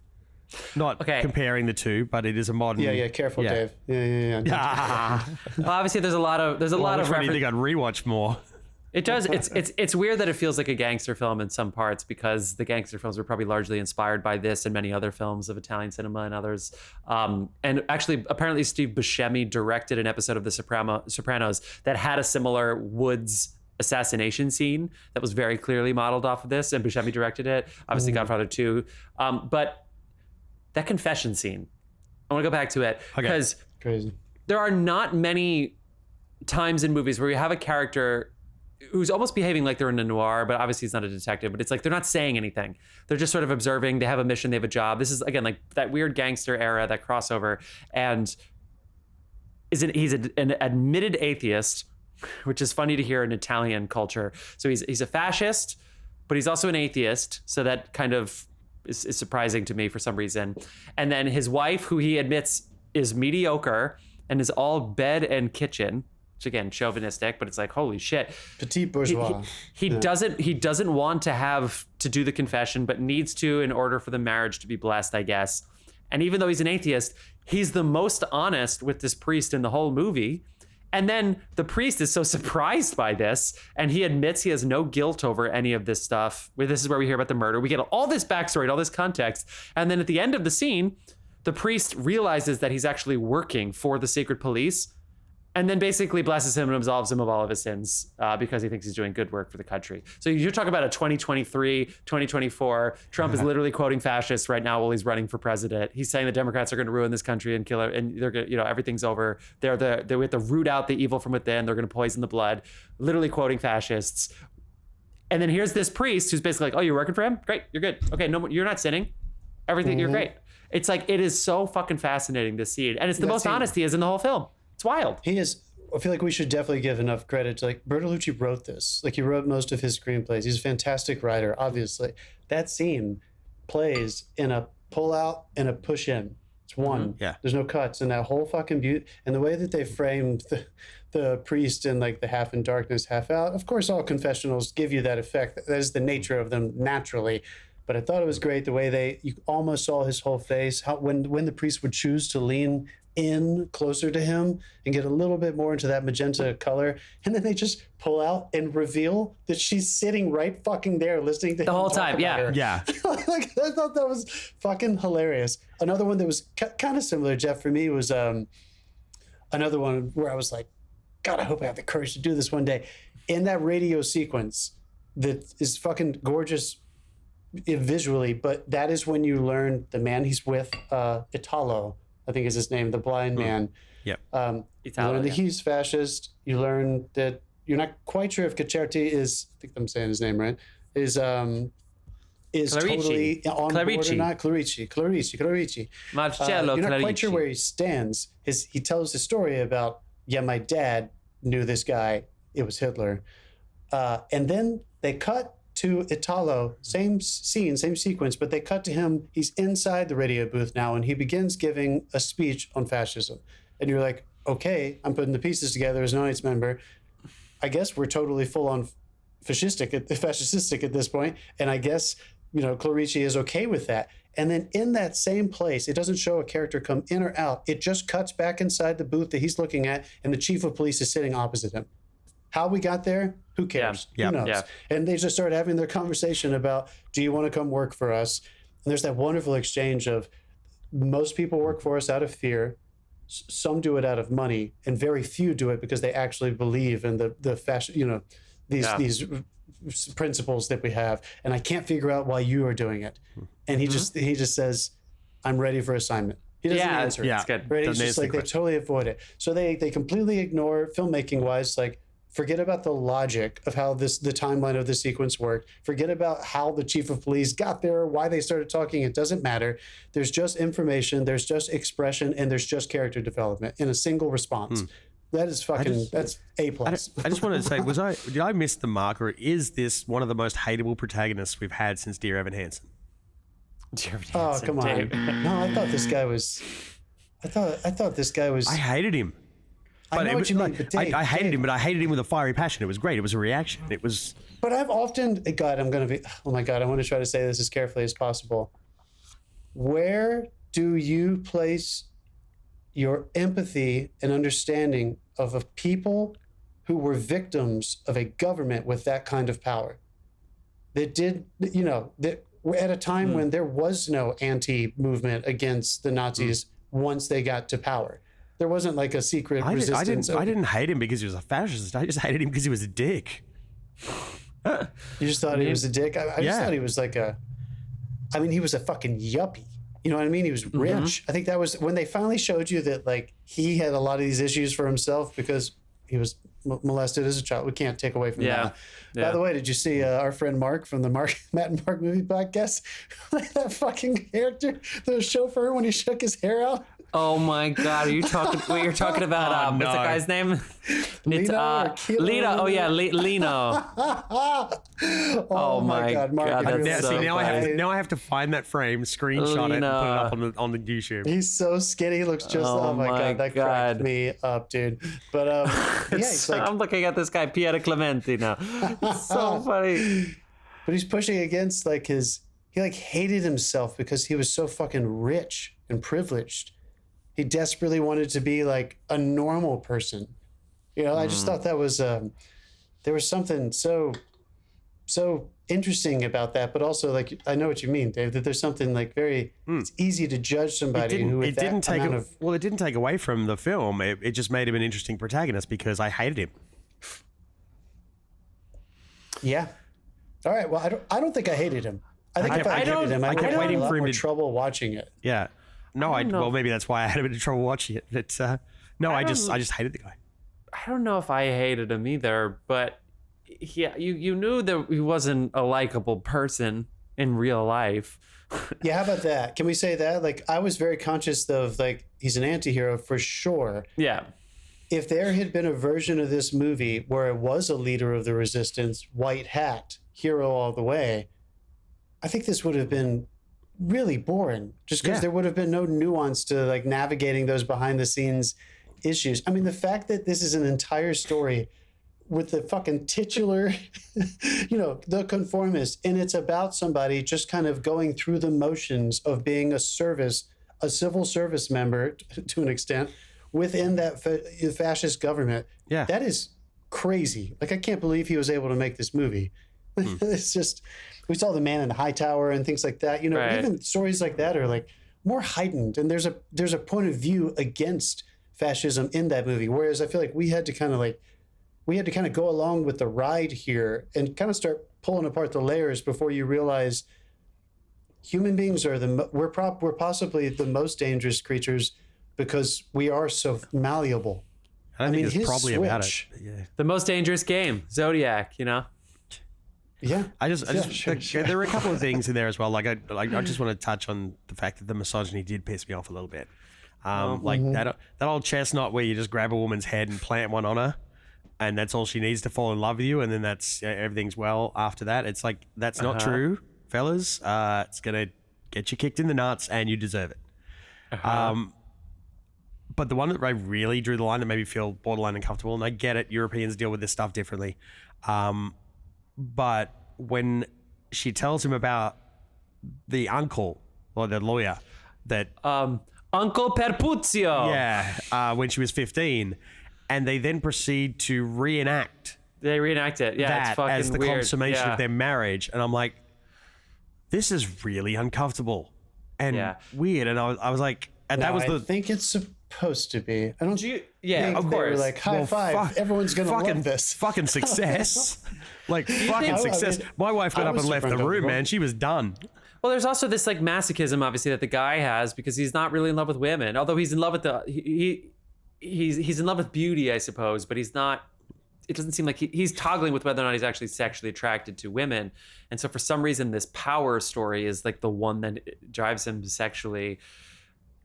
S2: Not comparing the two, but it is a modern.
S3: Careful, Dave. Yeah.
S1: Well, obviously, there's a lot of
S2: which one do you think I'd rewatch more?
S1: It does. It's weird that it feels like a gangster film in some parts, because the gangster films were probably largely inspired by this and many other films of Italian cinema and others. And actually, apparently, Steve Buscemi directed an episode of The Sopranos that had a similar woods assassination scene that was very clearly modeled off of this, and Buscemi directed it. Obviously, Godfather 2. But that confession scene, I want to go back to it because there are not many times in movies where you have a character who's almost behaving like they're in a noir, but obviously he's not a detective, but it's like they're not saying anything. They're just sort of observing. They have a mission, they have a job. This is, again, like that weird gangster era, that crossover. And he's an admitted atheist, which is funny to hear in Italian culture. So he's a fascist, but he's also an atheist. So that kind of is surprising to me for some reason. And then his wife, who he admits is mediocre and is all bed and kitchen, which again, chauvinistic, but it's like, holy shit.
S3: Petit bourgeois.
S1: He doesn't want to have to do the confession, but needs to in order for the marriage to be blessed, I guess. And even though he's an atheist, he's the most honest with this priest in the whole movie. And then the priest is so surprised by this, and he admits he has no guilt over any of this stuff. This is where we hear about the murder. We get all this backstory, all this context. And then at the end of the scene, the priest realizes that he's actually working for the secret police, and then basically blesses him and absolves him of all of his sins because he thinks he's doing good work for the country. So you're talking about a 2023, 2024. Trump is literally quoting fascists right now while he's running for president. He's saying the Democrats are going to ruin this country and kill it, and they're going to, everything's over. We have to root out the evil from within. They're going to poison the blood. Literally quoting fascists. And then here's this priest who's basically like, "Oh, you're working for him? Great, you're good. Okay, no, you're not sinning. Everything, you're great." It's like, it is so fucking fascinating to see it, and it's the most honest he is in the whole film. It's wild.
S3: He is. I feel like we should definitely give enough credit to, like, Bertolucci wrote this. Like, he wrote most of his screenplays. He's a fantastic writer, obviously. That scene plays in a pull out and a push in. It's one.
S2: Yeah.
S3: There's no cuts, and that whole fucking beauty, and the way that they framed the priest in like the half in darkness, half out. Of course, all confessionals give you that effect. That is the nature of them naturally. But I thought it was great the way you almost saw his whole face. How when the priest would choose to lean in closer to him and get a little bit more into that magenta color, and then they just pull out and reveal that she's sitting right fucking there listening to him
S1: the whole time. Yeah.
S3: Like, I thought that was fucking hilarious. Another one that was kind of similar, Jeff, for me was another one where I was like, God, I hope I have the courage to do this one day. In that radio sequence that is fucking gorgeous visually, but that is when you learn the man he's with, Italo, I think is his name, the blind man.
S2: Yep.
S3: You learn that he's fascist. You learn that you're not quite sure if Cacerti is, I think I'm saying his name right, is totally on board or not. Clarici.
S1: Marcello
S3: You're not quite sure
S1: Clarici.
S3: where he stands. He tells the story about, my dad knew this guy. It was Hitler. And then they cut to Italo, same scene, same sequence, but they cut to him. He's inside the radio booth now, and he begins giving a speech on fascism. And you're like, okay, I'm putting the pieces together as an audience member. I guess we're totally full on fascistic at this point. And I guess, Clarici is okay with that. And then in that same place, it doesn't show a character come in or out. It just cuts back inside the booth that he's looking at, and the chief of police is sitting opposite him. How we got there, who cares?
S2: Yeah.
S3: Who knows?
S1: Yeah.
S3: And they just started having their conversation about, do you want to come work for us? And there's that wonderful exchange of, most people work for us out of fear. Some do it out of money, and very few do it because they actually believe in the fashion, these principles that we have. And I can't figure out why you are doing it. And he just says, I'm ready for assignment. He doesn't answer.
S1: Yeah, it's good.
S3: Right? He's just like, they totally avoid it. So they completely ignore, filmmaking wise, like, forget about the logic of how the timeline of the sequence worked. Forget about how the chief of police got there, why they started talking. It doesn't matter. There's just information, there's just expression, and there's just character development in a single response. That is that's A+.
S2: I just wanted to say, did I miss the mark, or is this one of the most hateable protagonists we've had since Dear Evan Hansen?
S3: Oh, come on. No, I thought this guy was. I thought this guy was.
S2: I hated him.
S3: I know what you mean, but Dave,
S2: I hated him, but I hated him with a fiery passion. It was great. It was a reaction. It was.
S3: But I've often, God, I'm going to be, oh my God, I want to try to say this as carefully as possible. Where do you place your empathy and understanding of a people who were victims of a government with that kind of power? That did, that were at a time when there was no anti-movement against the Nazis once they got to power. There wasn't like a secret resistance.
S2: I didn't hate him because he was a fascist. I just hated him because he was a dick.
S3: You just thought he was a dick? I just thought he was like he was a fucking yuppie. You know what I mean? He was rich. I think that was when they finally showed you that like he had a lot of these issues for himself because he was molested as a child. We can't take away from that. Yeah. By the way, did you see our friend Mark from the Matt and Mark movie podcast? That fucking character, the chauffeur, when he shook his hair out.
S1: Oh my God! Are you talking? Wait, you're talking about what's the guy's name?
S3: Lino.
S1: Lino. Oh yeah, Lino.
S3: Oh my God, Mark!
S1: That's so
S2: now I have to find that frame, screenshot it, and put it up on the YouTube.
S3: He's so skinny. He looks just. Oh my God, that cracked me up, dude. But he's like,
S1: I'm looking at this guy Pierre Clémenti now. It's so funny.
S3: But he's pushing against like he like hated himself because he was so fucking rich and privileged. He desperately wanted to be like a normal person. I just thought that was there was something so interesting about that, but also like I know what you mean, Dave. That there's something like very it's easy to judge somebody who
S2: it didn't take away from the film. It just made him an interesting protagonist because I hated him.
S3: Yeah. All right. Well, I don't think I hated him. I think if I hated him, I would have had a lot more trouble watching it.
S2: Yeah. No, well, maybe that's why I had a bit of trouble watching it. But I just hated the guy.
S1: I don't know if I hated him either, but yeah, you knew that he wasn't a likable person in real life.
S3: Yeah, how about that? Can we say that? Like, I was very conscious of like he's an anti-hero for sure.
S1: Yeah.
S3: If there had been a version of this movie where it was a leader of the resistance, white hat, hero all the way, I think this would have been really boring just because there would have been no nuance to like navigating those behind the scenes issues. I mean, the fact that this is an entire story with the fucking titular, the conformist, and it's about somebody just kind of going through the motions of being a civil service member to an extent within that fascist government. Yeah. That is crazy. Like, I can't believe he was able to make this movie. It's just, we saw The Man in the High Tower and things like that. Even stories like that are like more heightened, and there's a point of view against fascism in that movie. Whereas I feel like we had to kind of go along with the ride here and kind of start pulling apart the layers before you realize human beings are we're possibly the most dangerous creatures because we are so malleable.
S2: I don't think
S3: his
S2: it's probably about it.
S3: switch.
S2: Yeah.
S1: The most dangerous game, Zodiac.
S3: Yeah.
S2: There are a couple of things in there as well. Like I just want to touch on the fact that the misogyny did piss me off a little bit. That old chestnut where you just grab a woman's head and plant one on her, and that's all she needs to fall in love with you, and then that's everything's well after that. It's like that's not true, fellas. It's gonna get you kicked in the nuts, and you deserve it. But the one that I really drew the line that made me feel borderline uncomfortable, and I get it, Europeans deal with this stuff differently. But when she tells him about the uncle or the lawyer that
S1: Uncle Perpuzio.
S2: when she was 15, and they then proceed to reenact
S1: They reenact it. Yeah, it's
S2: that
S1: fucking
S2: as the
S1: weird.
S2: consummation of their marriage, and I'm like, this is really uncomfortable and weird. And I was like, and that was
S3: I think it's supposed to be. I don't.
S1: Of
S3: they were
S1: course.
S3: like high five. Everyone's gonna love this.
S2: Fucking success. Like fucking
S3: think-
S2: success.
S3: I mean,
S2: My wife got
S3: I
S2: up
S3: was
S2: and left
S3: super
S2: the room,
S3: uncomfortable.
S2: man. She was done.
S1: Well, there's also this like masochism, obviously, that the guy has because he's not really in love with women. Although he's in love with he's in love with beauty, I suppose, but he's not. It doesn't seem like he's toggling with whether or not he's actually sexually attracted to women. And so for some reason, this power story is like the one that drives him sexually.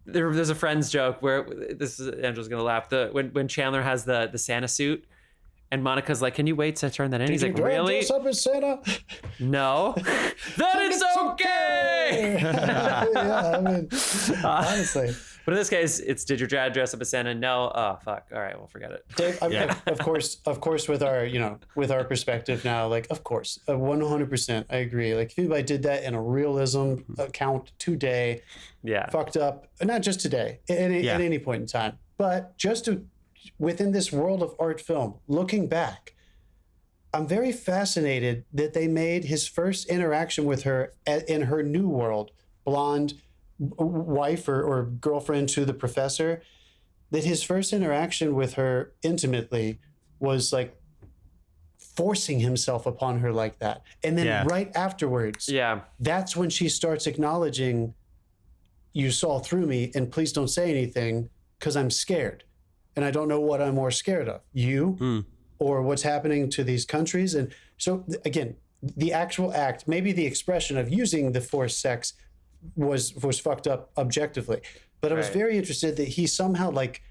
S1: There's a Friends joke where Angela's gonna laugh. When Chandler has the Santa suit. And Monica's like, can you wait to turn that in? He's like, really?
S3: Dress up as Santa?
S1: No. Then it's okay!
S3: Yeah, I mean, honestly.
S1: But in this case, it's did your dad dress up as Santa? No. Oh, fuck. All right, we'll forget it.
S3: Dave, of course, with our perspective now, like, of course, 100%, I agree. Like, if anybody did that in a realism account today, fucked up, not just today, at any point in time, but just within this world of art film, looking back, I'm very fascinated that they made his first interaction with her in her new world, blonde wife or girlfriend to the professor, that his first interaction with her intimately was like forcing himself upon her like that. And then right afterwards, that's when she starts acknowledging, you saw through me and please don't say anything because I'm scared. And I don't know what I'm more scared of, you or what's happening to these countries. And so, again, the actual act, maybe the expression of using the forced sex was fucked up objectively. But I was very interested that he somehow like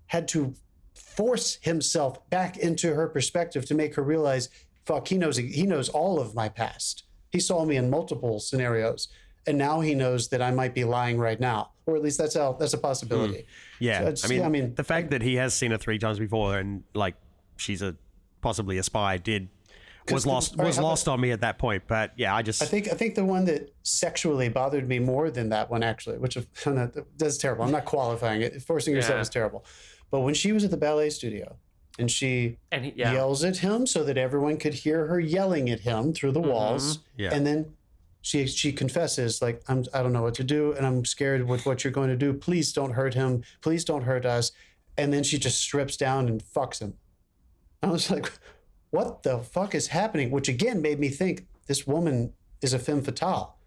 S3: had to force himself back into her perspective to make her realize, fuck, he knows all of my past. He saw me in multiple scenarios. And now he knows that I might be lying right now, or at least that's a possibility.
S2: Yeah,
S3: So
S2: I mean, the fact that he has seen her 3 times before and like she's possibly a spy was lost on me at that point. But yeah, I
S3: think the one that sexually bothered me more than that one actually, which that's terrible. I'm not qualifying it. Forcing yourself is terrible. But when she was at the ballet studio and she yells at him so that everyone could hear her yelling at him through the walls, and then she confesses, like, I don't know what to do, and I'm scared with what you're going to do. Please don't hurt him. Please don't hurt us. And then she just strips down and fucks him. I was like, what the fuck is happening? Which again made me think this woman is a femme fatale.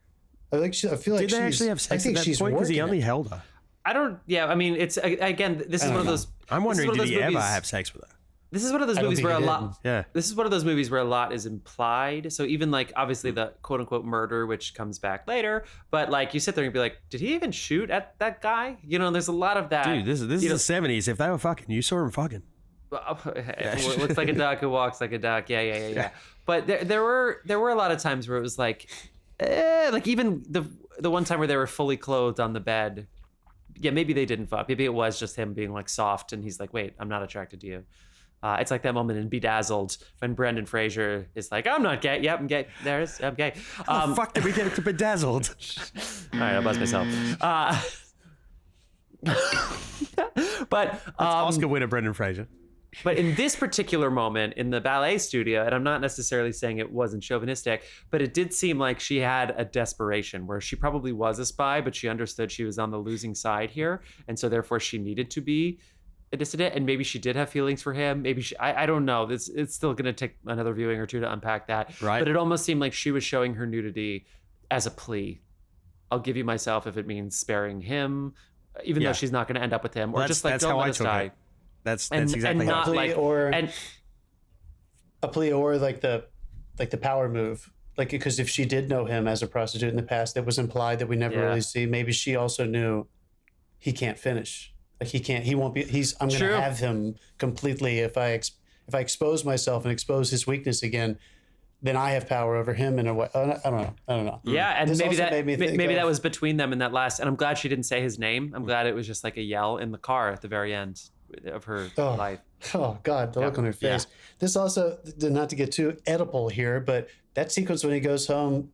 S3: I feel like
S2: did they actually have sex at that point because he only held her?
S1: I don't. Yeah, I mean, it's again. This is one of those.
S2: I'm wondering, did he ever have sex with her?
S1: This is one of those movies where a lot.
S2: Yeah.
S1: This is one of those movies where a lot is implied. So even like obviously the quote unquote murder, which comes back later, but like you sit there and be like, did he even shoot at that guy? You know, there's a lot of that.
S2: Dude, this is the 70s. If they were fucking, you saw him fucking.
S1: Looks like a duck who walks like a duck. Yeah. But there were a lot of times where it was like even the one time where they were fully clothed on the bed. Yeah, maybe they didn't fuck. Maybe it was just him being like soft, and he's like, wait, I'm not attracted to you. It's like that moment in Bedazzled when Brendan Fraser is like, I'm not gay. Yep, I'm gay. I'm gay.
S2: How the fuck did we get it to Bedazzled?
S1: All right, I'll buzz myself. But
S2: Oscar winner Brendan Fraser.
S1: But in this particular moment in the ballet studio, and I'm not necessarily saying it wasn't chauvinistic, but it did seem like she had a desperation where she probably was a spy, but she understood she was on the losing side here. And so therefore she needed to be a dissident, and maybe she did have feelings for him. Maybe I don't know. It's still going to take another viewing or two to unpack that.
S2: Right.
S1: But it almost seemed like she was showing her nudity as a plea. I'll give you myself if it means sparing him, even though she's not going to end up with him, or just like don't let us die.
S2: That's
S1: and
S2: exactly
S1: not
S2: right.
S1: like
S3: or a plea or like the power move. Like, because if she did know him as a prostitute in the past, it was implied that we never really see. Maybe she also knew he can't finish. Like he won't be. I'm going to have him completely. If I expose myself and expose his weakness again, then I have power over him in a way. I don't know.
S1: Yeah, and
S3: This
S1: maybe
S3: also made me think
S1: that
S3: of-
S1: was between them in that last. And I'm glad she didn't say his name. I'm glad it was just like a yell in the car at the very end of her life.
S3: Oh God, the look on her face. This also, not to get too Oedipal here, but that sequence when he goes home,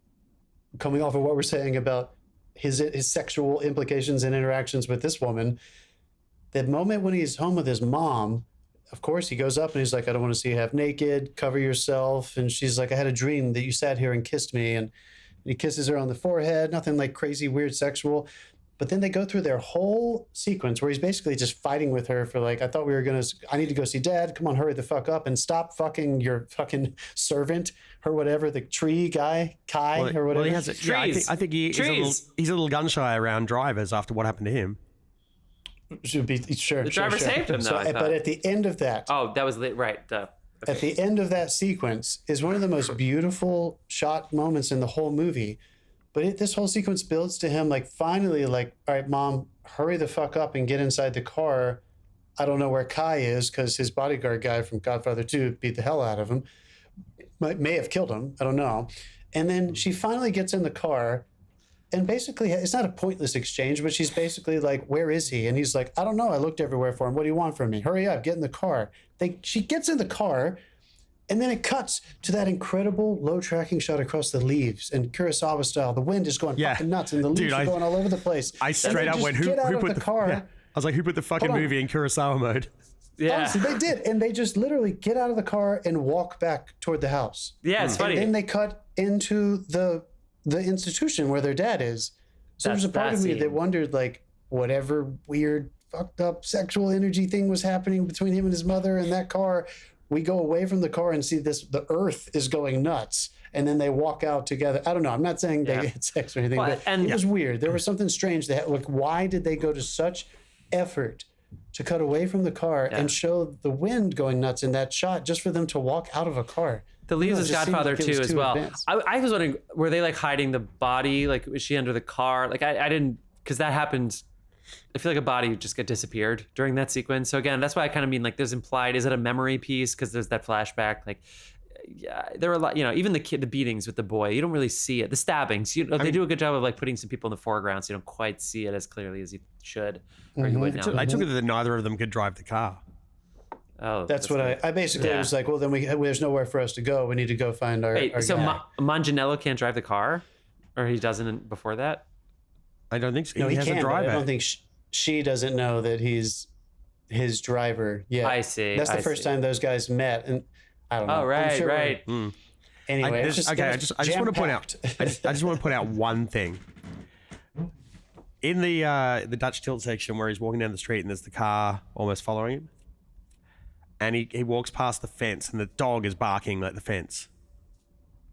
S3: coming off of what we're saying about his sexual implications and interactions with this woman, the moment when he's home with his mom, of course he goes up and he's like, I don't want to see you half naked, cover yourself. And she's like, I had a dream that you sat here and kissed me. And he kisses her on the forehead, nothing like crazy, weird sexual. But then they go through their whole sequence where he's basically just fighting with her for like, I need to go see Dad. Come on, hurry the fuck up and stop fucking your fucking servant or whatever, the tree guy, Kai or whatever.
S2: Well, he has I think he's a little gun shy around drivers after what happened to him.
S3: Should be sure.
S1: The driver saved him, though. I thought.
S3: But at the end of that,
S1: that was right.
S3: At the end of that sequence is one of the most beautiful shot moments in the whole movie. But this whole sequence builds to him like finally like, all right, Mom, hurry the fuck up and get inside the car. I don't know where Kai is because his bodyguard guy from Godfather 2 beat the hell out of him. May have killed him. I don't know. And then she finally gets in the car. And basically, it's not a pointless exchange, but she's basically like, where is he? And he's like, I don't know. I looked everywhere for him. What do you want from me? Hurry up. Get in the car. She gets in the car. And then it cuts to that incredible low tracking shot across the leaves and Kurosawa style. The wind is going fucking nuts and the leaves are going all over the place.
S2: I straight up went, who put the car? Yeah. I was like, who put the fucking movie in Kurosawa mode?
S1: Yeah.
S3: Honestly, they did. And they just literally get out of the car and walk back toward the house.
S1: Yeah, it's funny.
S3: And then they cut into the institution where their dad is. So there's a part of me that wondered, like, whatever weird, fucked up sexual energy thing was happening between him and his mother in that car. We go away from the car and see the earth is going nuts. And then they walk out together. I don't know. I'm not saying they had sex or anything, but it was weird. There was something strange. Like, why did they go to such effort to cut away from the car and show the wind going nuts in that shot just for them to walk out of a car?
S1: The leaves is Godfather 2 as well. I was wondering, were they like hiding the body? Like, was she under the car? Like, I didn't, because that happened. I feel like a body just got disappeared during that sequence. So again, that's why I kind of mean like there's implied, is it a memory piece? Because there's that flashback. Like, yeah, there were a lot, even the beatings with the boy, you don't really see it. The stabbings, they do a good job of like putting some people in the foreground so you don't quite see it as clearly as you should. Or you would now.
S2: I took it that neither of them could drive the car.
S1: Oh,
S3: that's what I basically was like, well, then there's nowhere for us to go. We need to go find our
S1: so
S3: guy.
S1: Manganiello can't drive the car? Or he doesn't before that?
S2: I don't think so.
S3: No, he
S2: has
S3: can,
S2: a driver.
S3: I don't think she doesn't know that he's his driver yet.
S1: I see.
S3: That's the first time those guys met, and I don't know.
S1: Oh, right, right.
S3: Anyway, I just want to point
S2: out. I just want to point out one thing. In the Dutch tilt section where he's walking down the street and there's the car almost following him, and he walks past the fence and the dog is barking at the fence.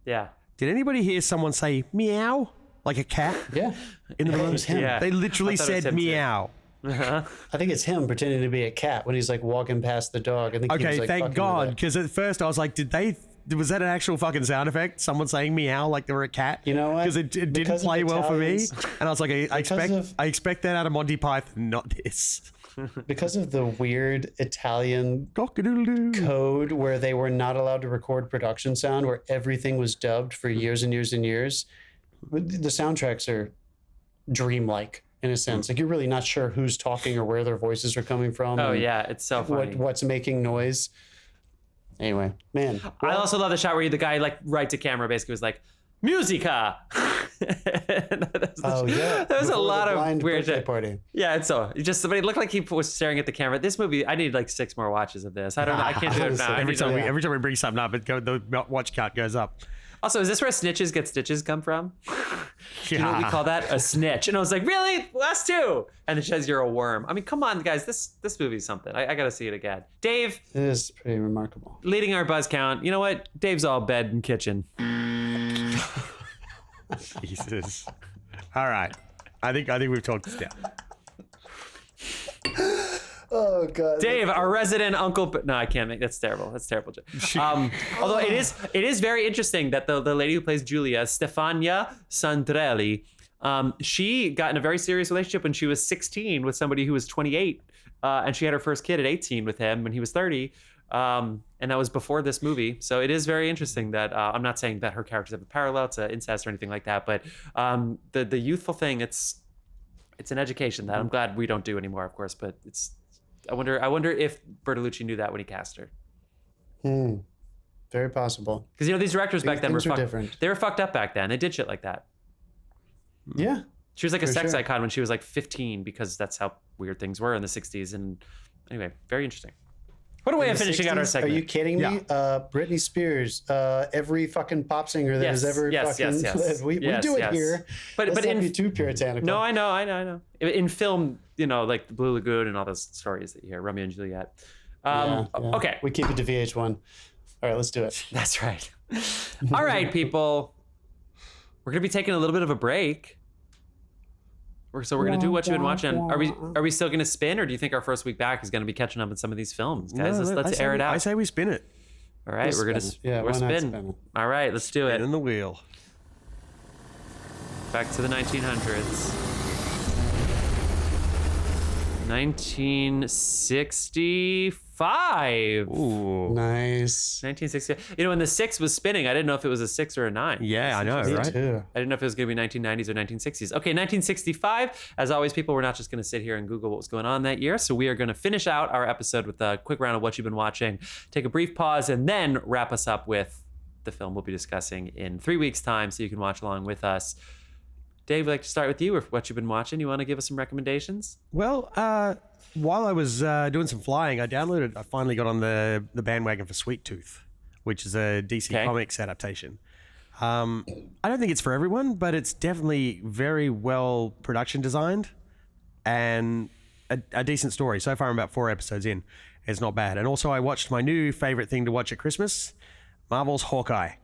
S1: Yeah.
S2: Did anybody hear someone say meow like a cat?
S3: Yeah.
S2: In the middle,
S3: it was him.
S1: Yeah.
S2: They literally said meow.
S3: I think it's him pretending to be a cat when he's like walking past the dog. I think he was, like,
S2: thank
S3: fucking
S2: God,
S3: with
S2: because at first I was like, was that an actual fucking sound effect? Someone saying meow like they were a cat?
S3: You know what?
S2: Because it didn't
S3: Because of
S2: play well for me,
S3: Italians-
S2: and I was like, I expect that out of Monty Python, not this.
S3: because of the weird Italian
S2: Cock-a-doodle-doo.
S3: code where they were not allowed to record production sound, where everything was dubbed for years and years and years. The soundtracks are dreamlike in a sense. Like, you're really not sure who's talking or where their voices are coming from.
S1: Oh,
S3: and
S1: yeah. It's so funny.
S3: what's making noise. Anyway, man.
S1: I also love the shot where the guy, like, right to camera basically was like, Musica!
S3: Oh, yeah.
S1: There was a
S3: Before
S1: lot
S3: the
S1: of
S3: blind
S1: weird
S3: birthday
S1: shit.
S3: party.
S1: Yeah, and so it looked like he was staring at the camera. This movie, I need like 6 more watches of this. I don't know. I can't do it now.
S2: Every time we bring something up, the watch count goes up.
S1: Also, is this where snitches get stitches come from? Do you know what we call that? A snitch. And I was like, really? Us too? And it says you're a worm. I mean, come on, guys. This movie's something. I got to see it again. Dave.
S3: It is pretty remarkable.
S1: Leading our buzz count. You know what? Dave's all bed and kitchen.
S2: Jesus. All right. I think we've talked this down.
S3: Oh God,
S1: Dave, our resident uncle. No, I can't make. That's terrible. That's terrible. Although it is very interesting that the lady who plays Julia, Stefania Sandrelli, she got in a very serious relationship when she was 16 with somebody who was 28, and she had her first kid at 18 with him when he was 30. And that was before this movie. So it is very interesting that I'm not saying that her characters have a parallel to incest or anything like that, but the youthful thing, it's an education that I'm glad we don't do anymore, of course. But I wonder if Bertolucci knew that when he cast her.
S3: Very possible.
S1: Because these directors back then were
S3: different.
S1: They were fucked up back then. They did shit like that.
S3: Yeah.
S1: She was like a sex icon when she was like 15 because that's how weird things were in the 60s. And anyway, very interesting. What a way of finishing out our segment.
S3: Are you kidding me? Britney Spears, every fucking pop singer that has ever fucking lived. We do it here.
S1: But
S3: in be too puritanical.
S1: No, I know. In film, like the Blue Lagoon and all those stories that you hear, Romeo and Juliet. Okay.
S3: We keep it to VH1. All right, let's do it.
S1: That's right. All right, people. We're gonna be taking a little bit of a break. So we're gonna do what you've been watching. Are we still gonna spin, or do you think our first week back is gonna be catching up on some of these films, guys? Let's air it out.
S2: I say we spin it.
S1: All right, we're spin. All right, let's do it.
S2: In the wheel.
S1: Back to the 1900s. 1965.
S2: Ooh.
S3: Nice.
S1: 1960. When the 6 was spinning, I didn't know if it was a 6 or a 9.
S2: Yeah, I know,
S3: Me
S2: right?
S3: too.
S1: I didn't know if it was going to be 1990s or 1960s. Okay, 1965. As always, people, we're not just going to sit here and Google what was going on that year. So we are going to finish out our episode with a quick round of what you've been watching, take a brief pause, and then wrap us up with the film we'll be discussing in 3 weeks' time so you can watch along with us. Dave, I'd like to start with you with what you've been watching. You want to give us some recommendations?
S2: Well, while I was doing some flying, I finally got on the bandwagon for Sweet Tooth, which is a DC Comics adaptation. I don't think it's for everyone, but it's definitely very well production designed and a decent story. So far, I'm about 4 episodes in. It's not bad. And also, I watched my new favorite thing to watch at Christmas, Marvel's Hawkeye.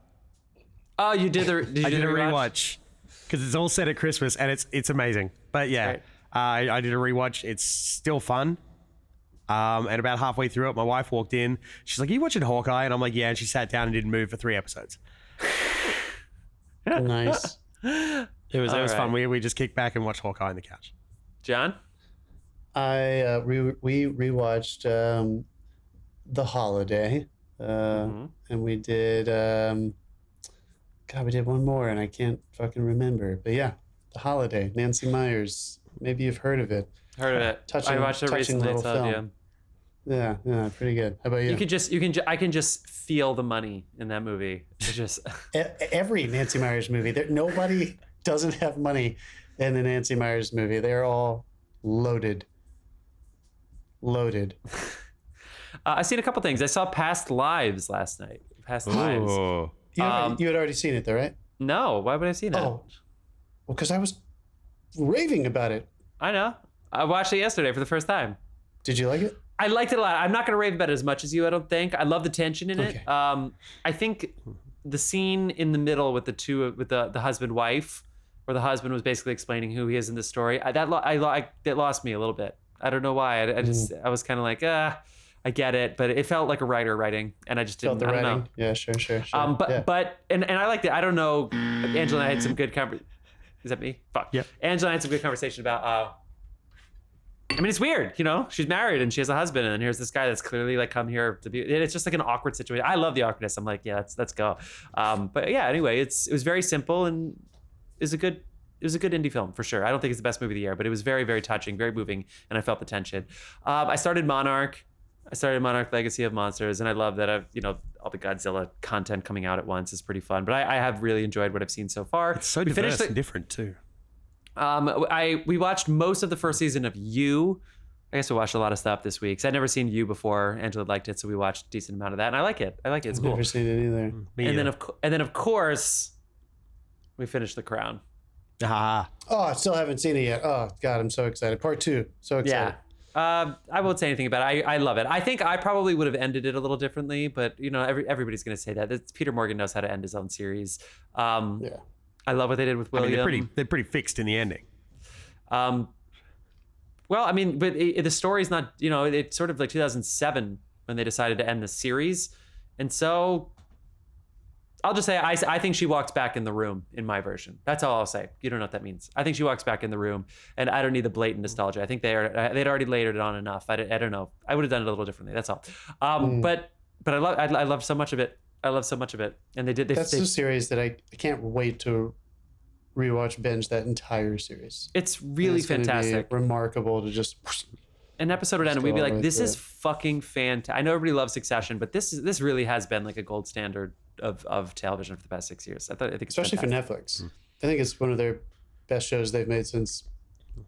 S1: Oh, you did the
S2: I did a rewatch because it's all set at Christmas and it's amazing. But yeah.
S1: Right.
S2: I did a rewatch. It's still fun. And about halfway through it, my wife walked in. She's like, "Are you watching Hawkeye?" And I'm like, "Yeah." And she sat down and didn't move for 3 episodes.
S3: Nice.
S2: It was fun. We just kicked back and watched Hawkeye on the couch.
S1: John?
S3: We rewatched The Holiday, and we did we did one more, and I can't fucking remember. But yeah, The Holiday, Nancy Meyers. Maybe you've heard of it.
S1: Heard of it. I watched it recently.
S3: Little film. Yeah, pretty good. How about you?
S1: I can just feel the money in that movie. It's just
S3: every Nancy Meyers movie. Nobody doesn't have money in the Nancy Meyers movie. They're all loaded.
S1: I've seen a couple things. I saw Past Lives last night. Past Lives.
S3: You had already seen it though, right?
S1: No, why would I have seen it?
S3: Oh, well, because I was raving about it.
S1: I know. I watched it yesterday for the first time.
S3: Did you like it?
S1: I liked it a lot. I'm not going to rave about it as much as you, I don't think. I love the tension in it. I think the scene in the middle with the husband-wife, where the husband was basically explaining who he is in the story, that lost me a little bit. I don't know why. I was kind of like, I get it, but it felt like a writer writing, and I just didn't.
S3: I don't know. Yeah, sure.
S1: But I liked it. I don't know. Angela and I had some good conversation. Is that me? Fuck.
S2: Yep.
S1: Angela and I had some good conversation about. I mean, it's weird, she's married and she has a husband, and here's this guy that's clearly like come here to be. It's just like an awkward situation. I love the awkwardness. I'm like, yeah, let's go. But yeah, anyway, it was very simple and it was a good indie film for sure. I don't think it's the best movie of the year, but it was very, very touching, very moving, and I felt the tension. I started Monarch Legacy of Monsters, and I love that all the Godzilla content coming out at once is pretty fun. But I have really enjoyed what I've seen so far.
S2: It's so diverse and different too.
S1: We watched most of the first season of You. I guess we watched a lot of stuff this week. Cause I'd never seen You before. Angela liked it, so we watched a decent amount of that, and I like it. It's cool.
S3: Never seen it either.
S1: And then of course, we finished The Crown.
S2: Ah.
S3: Oh, I still haven't seen it yet. Oh God, I'm so excited. Part 2. So excited.
S1: Yeah. I won't say anything about it. I love it. I think I probably would have ended it a little differently, but everybody's going to say that. Peter Morgan knows how to end his own series.
S3: Yeah.
S1: I love what they did with William.
S2: They're pretty fixed in the ending.
S1: Well, I mean, but the story's not, it's sort of like 2007 when they decided to end the series. And so I'll just say, I think she walks back in the room in my version. That's all I'll say. You don't know what that means. I think she walks back in the room, and I don't need the blatant nostalgia. I think they'd already layered it on enough. I don't know. I would have done it a little differently. That's all. But I love so much of it. I love so much of it. And that's
S3: a series that I can't wait to rewatch, binge that entire series.
S1: It's really fantastic.
S3: Remarkable to just...
S1: An episode would end and we'd be like, this is fucking fantastic. I know everybody loves Succession, but this really has been like a gold standard of television for the past 6 years. I think it's
S3: especially
S1: fantastic.
S3: for Netflix. I think it's one of their best shows they've made since,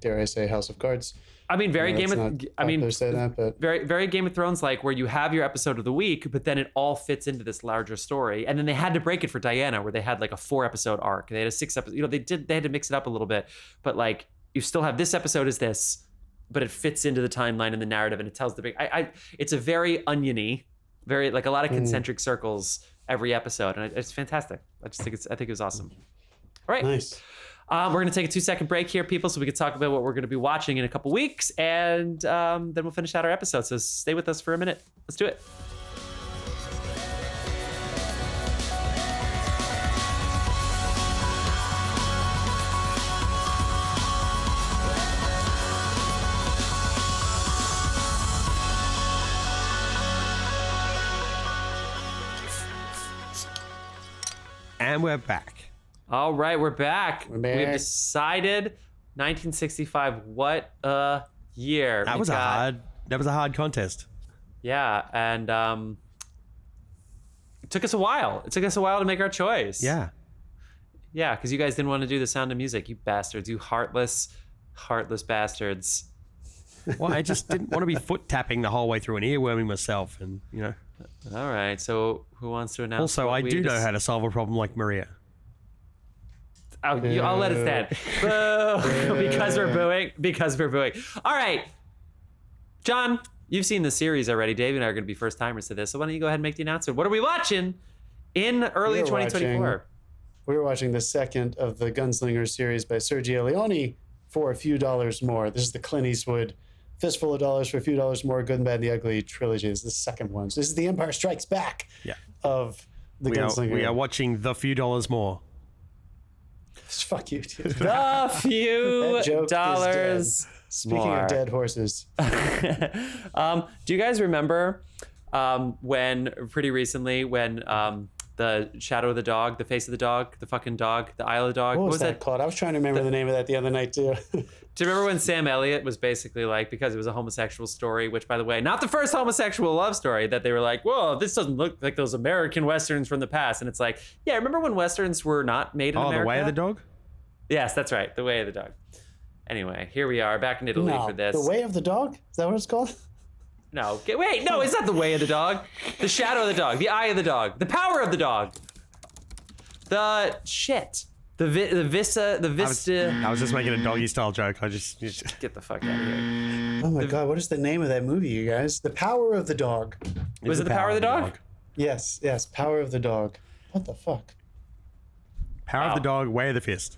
S3: dare I say, House of Cards.
S1: I mean, very Game of Thrones, like where you have your episode of the week, but then it all fits into this larger story. And then they had to break it for Diana, where they had like a 4-episode arc. They had a 6-episode. They had to mix it up a little bit, but like you still have this episode is this, but it fits into the timeline and the narrative, and it tells the big. It's a very oniony, very like a lot of concentric circles every episode, and it's fantastic. I think it was awesome. All right.
S3: Nice.
S1: We're going to take a 2-second break here, people, so we can talk about what we're going to be watching in a couple weeks, and then we'll finish out our episode. So stay with us for a minute. Let's do it.
S2: And we're back.
S1: All right, we're back.
S3: We're back.
S1: We've decided 1965. What a year!
S2: That was a hard contest.
S1: Yeah, and it took us a while. It took us a while to make our choice.
S2: Yeah,
S1: because you guys didn't want to do The Sound of Music. You bastards! You heartless bastards.
S2: Well, I just didn't want to be foot tapping the whole way through and earworming myself, and
S1: All right. So who wants to announce?
S2: Also, I do know how to solve a problem like Maria.
S1: I'll let it stand. Boo! Because we're booing. All right, John, you've seen the series already. Dave and I are going to be first timers to this, so why don't you go ahead and make the announcement? What are we watching in early 2024?
S3: We're watching the second of the Gunslinger series by Sergio Leone for a few dollars more. This is the Clint Eastwood Fistful of Dollars for a Few Dollars More, Good and Bad and the Ugly trilogy. This is the second one. So this is the Empire Strikes Back of the Gunslinger.
S2: We are watching The Few Dollars More.
S3: Fuck you, dude.
S1: The few dollars.
S3: Speaking of dead horses.
S1: Do you guys remember when pretty recently when the shadow of the dog, the face of the dog, the fucking dog, the Isle of the dog?
S3: What was that called? I was trying to remember the name of that the other night too.
S1: Do you remember when Sam Elliott was basically like, because it was a homosexual story, which by the way, not the first homosexual love story, that they were like, whoa, this doesn't look like those American Westerns from the past. And it's like, yeah, remember when Westerns were not made in America?
S2: Oh, The Way of the Dog?
S1: Yes, that's right. The Way of the Dog. Anyway, here we are back in Italy for this.
S3: The Way of the Dog? Is that what it's called?
S1: No, wait, no, it's not The Way of the Dog. The Shadow of the Dog, The Eye of the Dog, The Power of the Dog. The shit. The Vista.
S2: I was just making a doggy style joke. I just
S1: Get the fuck out of here.
S3: Oh my God, what is the name of that movie, you guys? The Power of the Dog.
S1: Was it The Power of the Dog?
S3: Yes, Power of the Dog. What the fuck?
S2: Power of the Dog, Way of the Fist.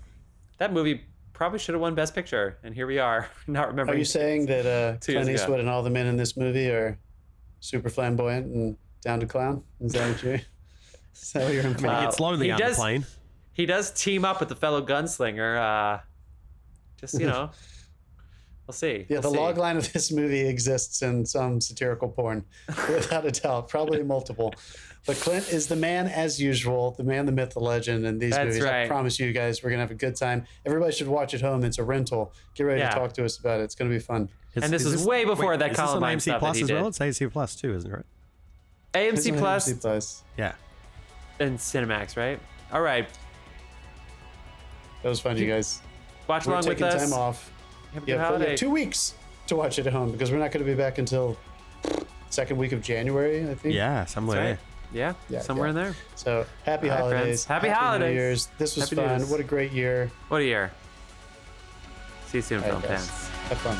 S1: That movie probably should have won Best Picture, and here we are, not remembering.
S3: Are you saying that Clint Eastwood and all the men in this movie are super flamboyant and down to clown? Is that what you're implying?
S2: It's lonely on the plane.
S1: He does team up with the fellow gunslinger. We'll see.
S3: Yeah, the log line of this movie exists in some satirical porn, without a doubt, probably multiple. But Clint is the man as usual, the man, the myth, the legend in these movies. Right. I promise you guys, we're going to have a good time. Everybody should watch at home. It's a rental. Get ready to talk to us about it. It's going to be fun.
S1: And this is way before that Columbine stuff that he did.
S2: It's AMC Plus too, isn't it? Right?
S1: AMC Plus.
S3: AMC Plus.
S2: Yeah.
S1: And Cinemax, right? All right.
S3: That was fun, you guys.
S1: Watch along with us.
S3: We're taking time off. We have 2 weeks to watch it at home because we're not going to be back until second week of January, I think.
S2: Yeah, somewhere there.
S1: Yeah, somewhere in there.
S3: So happy holidays.
S1: Happy holidays.
S3: New Year's. This was fun. What a great year.
S1: What a year. See you soon, film fans.
S3: Have fun.